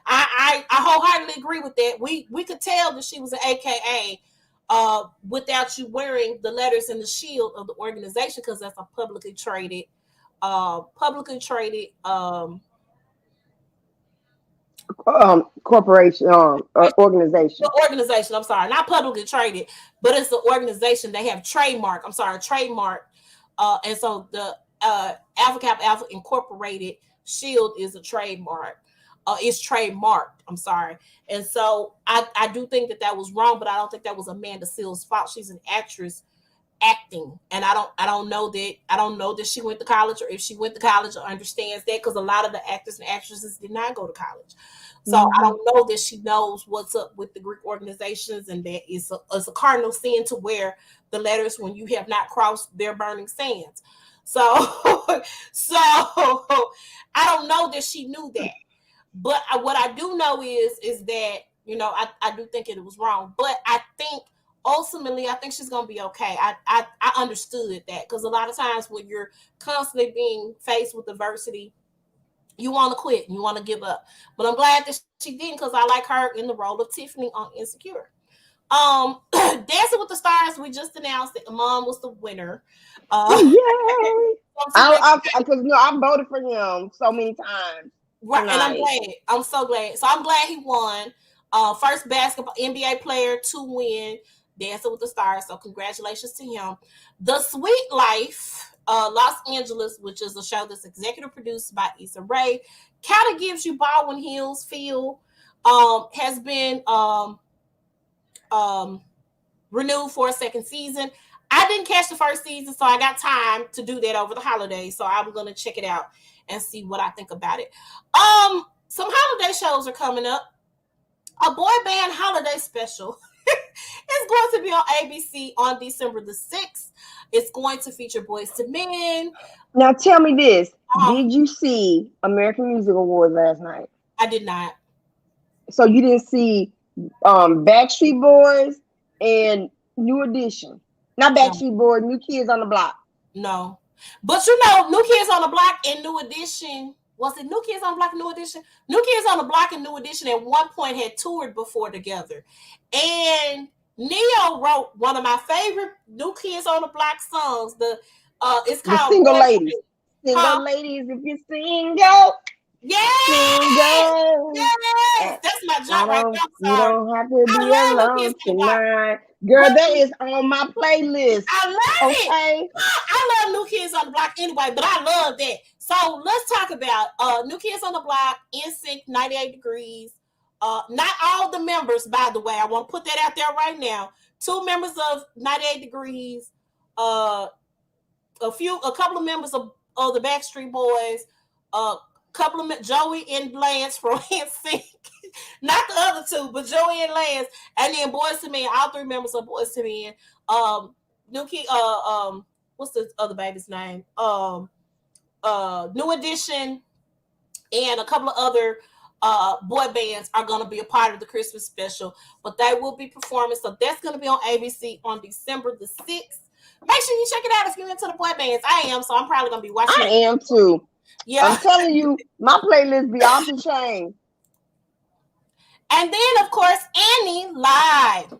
I wholeheartedly agree with that. We could tell that she was an AKA without you wearing the letters and the shield of the organization because that's a publicly traded Corporation, organization. the organization. I'm sorry, not publicly traded, but it's the organization. They have trademark. I'm sorry, trademark. And so the Alpha Cap Alpha Incorporated Shield is a trademark. It's trademarked. I'm sorry, and so I do think that was wrong, but I don't think that was Amanda Seals' fault. She's an actress acting, and I don't know that she went to college, or if she went to college or understands that, because a lot of the actors and actresses did not go to college. So I Mm-hmm. don't know that she knows what's up with the Greek organizations, and that it's a cardinal sin to wear the letters when you have not crossed their burning sands. So so I don't know that she knew that. But what I do know is that I do think it was wrong. But I think ultimately I think she's gonna be okay. I understood that, because a lot of times when you're constantly being faced with adversity, you want to quit, you want to give up. But I'm glad that she didn't, because I like her in the role of Tiffany on Insecure. Dancing with the Stars, we just announced that Mom was the winner. Uh, Yay! so Because I voted for him so many times right, and I'm tonight. glad. I'm so glad. So I'm glad he won. First basketball NBA player to win Dancing with the Stars. So congratulations to him. The Sweet Life, Los Angeles, which is a show that's executive produced by Issa Rae, kind of gives you Baldwin Hills feel. Has been um, renewed for a second season. I didn't catch the first season, so I got time to do that over the holidays. So I'm gonna check it out and see what I think about it. Some holiday shows are coming up. A boy band holiday special is going to be on ABC on December the 6th. It's going to feature Boys to Men. Now tell me this: Um, did you see American Music Awards last night? I did not. So you didn't see Backstreet Boys and New Edition, not No, Backstreet Boys, New Kids on the Block. no. But New Kids on the Block and New Edition. Was it New Kids on the Block and New Edition? New Kids on the Block and New Edition at one point had toured before together. And Neo wrote one of my favorite New Kids on the Block songs. It's The called single ladies, Boyfriend. single Huh? ladies, if you're single, Yes! single. Yes! And That's my I jump right don't, there. I'm you sorry. don't have to I be love New alone Kids on the Block. tonight, girl. But That is on my playlist. I love it. Okay. I love New Kids on the Block anyway, but I love that. So let's talk about New Kids on the Block, NSYNC, 98 Degrees. Not all the members, by the way. I want to put that out there right now. Two members of 98 Degrees, uh, a couple of members of the Backstreet Boys, couple of Joey and Lance from NSYNC. Not the other two, but Joey and Lance, and then Boyz II Men. All three members of Boyz II Men. New Kid. What's the other baby's name? New Edition, and a couple of other boy bands are going to be a part of the Christmas special, but they will be performing. So that's going to be on ABC on December the 6th. Make sure you check it out if you're into the boy bands. I am, so I'm probably going to be watching. I am too. Yeah. I'm telling you, my playlist be off the chain. And then, of course, Annie Live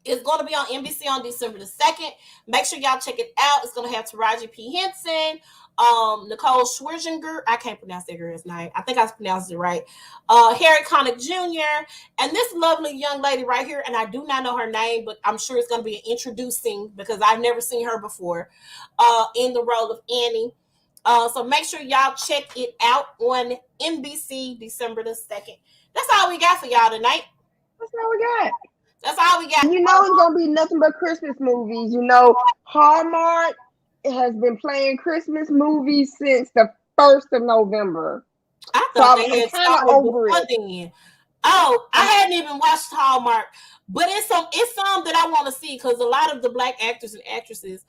is going to be on NBC on December the 2nd. Make sure y'all check it out. It's going to have Taraji P. Henson, Nicole Scherzinger. I can't pronounce that girl's name. I think I pronounced it right. Harry Connick Jr. And this lovely young lady right here, and I do not know her name, but I'm sure it's going to be an introducing because I've never seen her before in the role of Annie. So make sure y'all check it out on NBC December the 2nd. That's all we got for y'all tonight. That's all we got. That's all we got. You know it's going to be nothing but Christmas movies. You know, Hallmark has been playing Christmas movies since the 1st of November. I thought they had started over it. Then. Oh, I hadn't even watched Hallmark, but it's some that I want to see because a lot of the black actors and actresses.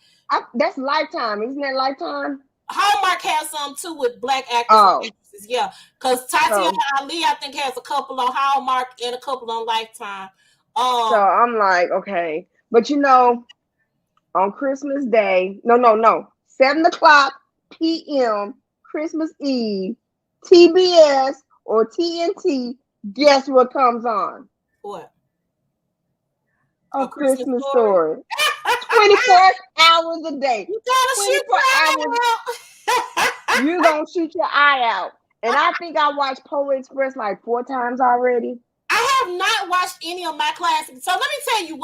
That's Lifetime, isn't that Lifetime? Hallmark has some too with black actors and actresses, yeah. Because Tatiana Ali, I think, has a couple on Hallmark and a couple on Lifetime. So I'm like, okay, but you know, on Christmas Day, no, 7:00 p.m. Christmas Eve, TBS or TNT. Guess what comes on? What? A Christmas Story. 24 hours a day. You gotta 24 hours. You're gonna shoot your eye out. And I think I watched Polar Express like 4 times already. I have not watched any of my classics. So let me tell you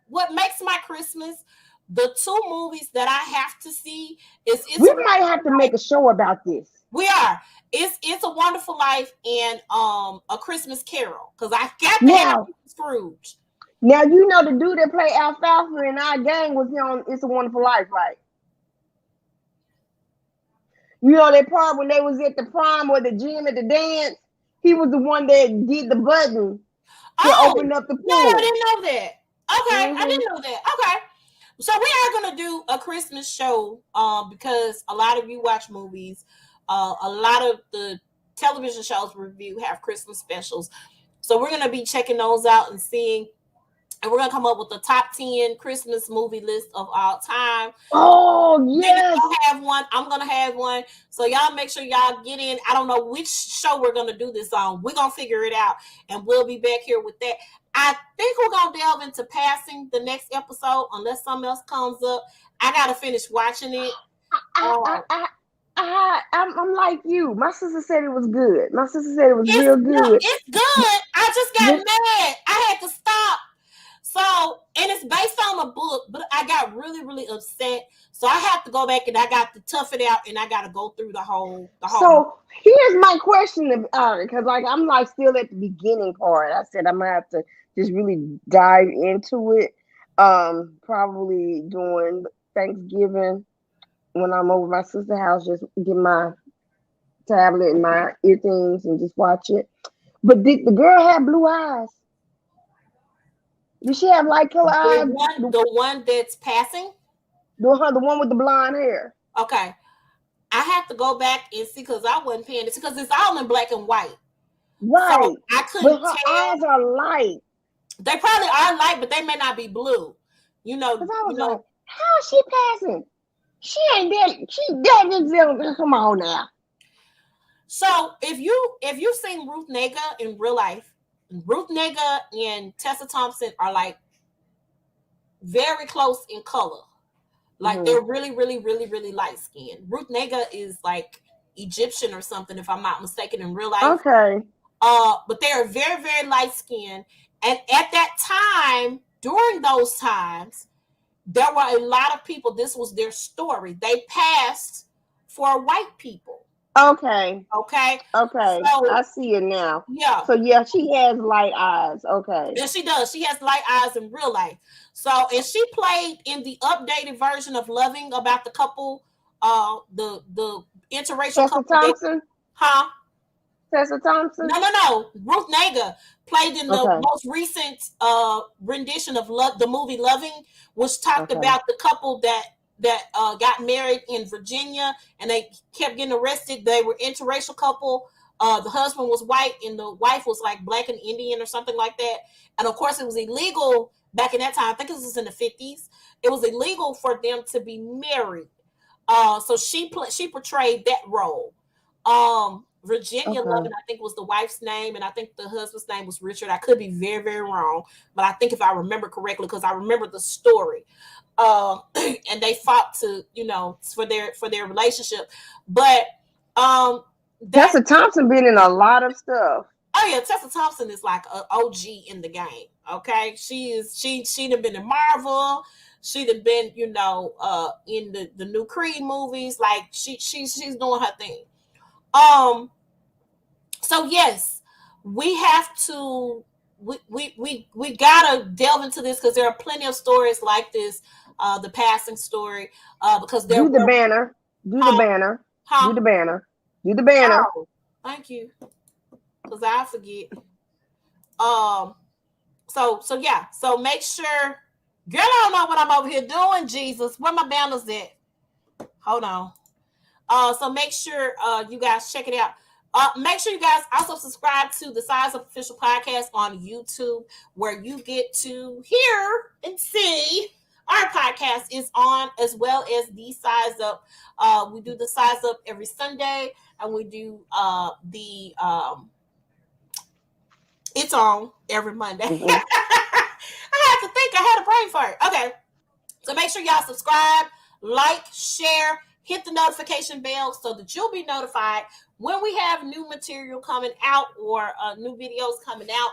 what makes my Christmas. The 2 movies that I have to see is we might have to make a show about this. We are. It's a Wonderful Life and A Christmas Carol because I got to have Scrooge. Now you know the dude that played Alfalfa in our gang was on It's a Wonderful Life, right? You know that part when they was at the prom or the gym at the dance? He was the one that did the button to open up the pool. No, I didn't know that. Okay, I didn't know that. Okay. So we are going to do a Christmas show because a lot of you watch movies. A lot of the television shows we review have Christmas specials. So we're going to be checking those out and seeing. And we're going to come up with the top 10 Christmas movie list of all time. Oh, yes. You're going to have one. I'm going to have one. So y'all make sure y'all get in. I don't know which show we're going to do this on. We're going to figure it out. And we'll be back here with that. I think we're going to delve into Passing the next episode unless something else comes up. I got to finish watching it. I'm like you. My sister said it was good. My sister said it was real good. No, it's good. I just got mad. I had to stop. So, and it's based on a book, but I got really, really upset. So I have to go back and I got to tough it out and I got to go through the whole. So here's my question because like I'm like still at the beginning part. I said I'm gonna have to just really dive into it. Probably during Thanksgiving when I'm over my sister's house, just get my tablet and my ear things and just watch it. But did the girl have blue eyes? Did she have light color eyes? The one that's passing? The one with the blonde hair. Okay. I have to go back and see because I wasn't paying attention because it's all in black and white. Right. So I couldn't but her eyes are light. They probably are light, but they may not be blue. You know. Because I was like, how is she passing? She ain't dead. She dead. Come on now. So if you've seen Ruth Negga in real life, Ruth Negga and Tessa Thompson are like very close in color. Like they're really, really, really, really light skinned. Ruth Negga is like Egyptian or something, if I'm not mistaken, in real life. Okay. But they are very, very light skinned. And at that time, during those times, there were a lot of people. This was their story. They passed for white people. Okay. So, I see it now. Yeah. So yeah, she has light eyes. Okay. Yeah, she does. She has light eyes in real life. So, and she played in the updated version of Loving about the couple the interracial Tessa couple that, Thompson. huh? Tessa Thompson. No. Ruth Negga played in the Okay. most recent rendition of the movie Loving, which talked Okay. about the couple that got married in Virginia and they kept getting arrested. They were interracial couple. The husband was white and the wife was like black and Indian or something like that. And of course, it was illegal back in that time. I think it was in the 50s. It was illegal for them to be married. So she portrayed that role. Virginia Okay. Lovin, I think, was the wife's name, and I think the husband's name was Richard. I could be very, very wrong, but I think if I remember correctly, because I remember the story. And they fought to, for their relationship. But that Tessa Thompson been in a lot of stuff. oh yeah, Tessa Thompson is like an OG in the game. Okay, she done been in Marvel. She'd have been, in the new Creed movies. Like she's doing her thing. So yes, we have to we gotta delve into this because there are plenty of stories like this, the passing story, because there Do the were banner. Do the huh, banner. Do huh? the banner. Do the banner. Oh, thank you, because I forget. Um, so yeah, so make sure, girl, I don't know what I'm over here doing. Jesus, where my banners at? Hold on. So make sure you guys check it out. Make sure you guys also subscribe to the Size Up Official Podcast on YouTube, where you get to hear and see our podcast is on, as well as the Size Up. We do the Size Up every Sunday, and we do the it's on every Monday. Mm-hmm. I had to think. I had a brain fart. Okay, so make sure y'all subscribe, like, share, hit the notification bell so that you'll be notified when we have new material coming out or new videos coming out.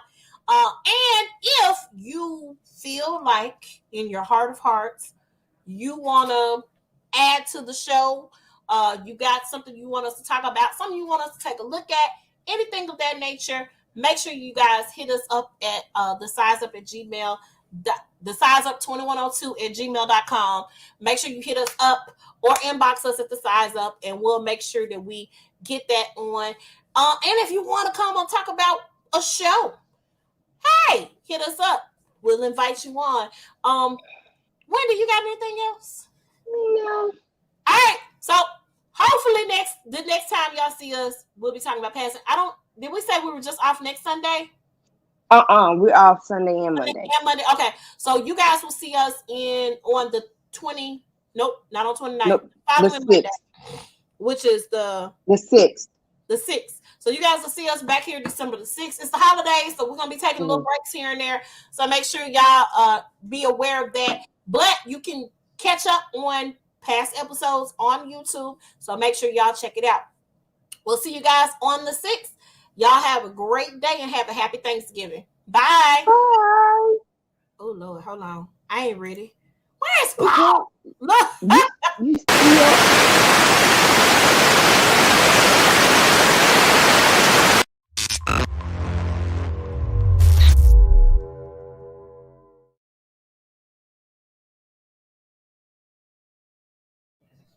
And if you feel like in your heart of hearts, you want to add to the show, you got something you want us to talk about, something you want us to take a look at, anything of that nature, make sure you guys hit us up at the size up at Gmail. The size up 2102 at gmail.com. Make sure you hit us up or inbox us at the size up, and we'll make sure that we get that on. And if you want to come and talk about a show, hey, hit us up. We'll invite you on. Wendy, you got anything else? No. All right. So hopefully the next time y'all see us, we'll be talking about passing. Did we say we were just off next Sunday? We're off Sunday and Monday. Okay, so you guys will see us on the 20. Nope, not on 29th. Nope, Following the 6th. Monday, which is the 6th. The 6th. So you guys will see us back here December the 6th. It's the holidays, so we're gonna be taking little breaks here and there. So make sure y'all be aware of that. But you can catch up on past episodes on YouTube. So make sure y'all check it out. We'll see you guys on the 6th. Y'all have a great day and have a happy Thanksgiving. Bye. Bye. Oh, Lord, hold on. I ain't ready. Where's Paul? Look. You still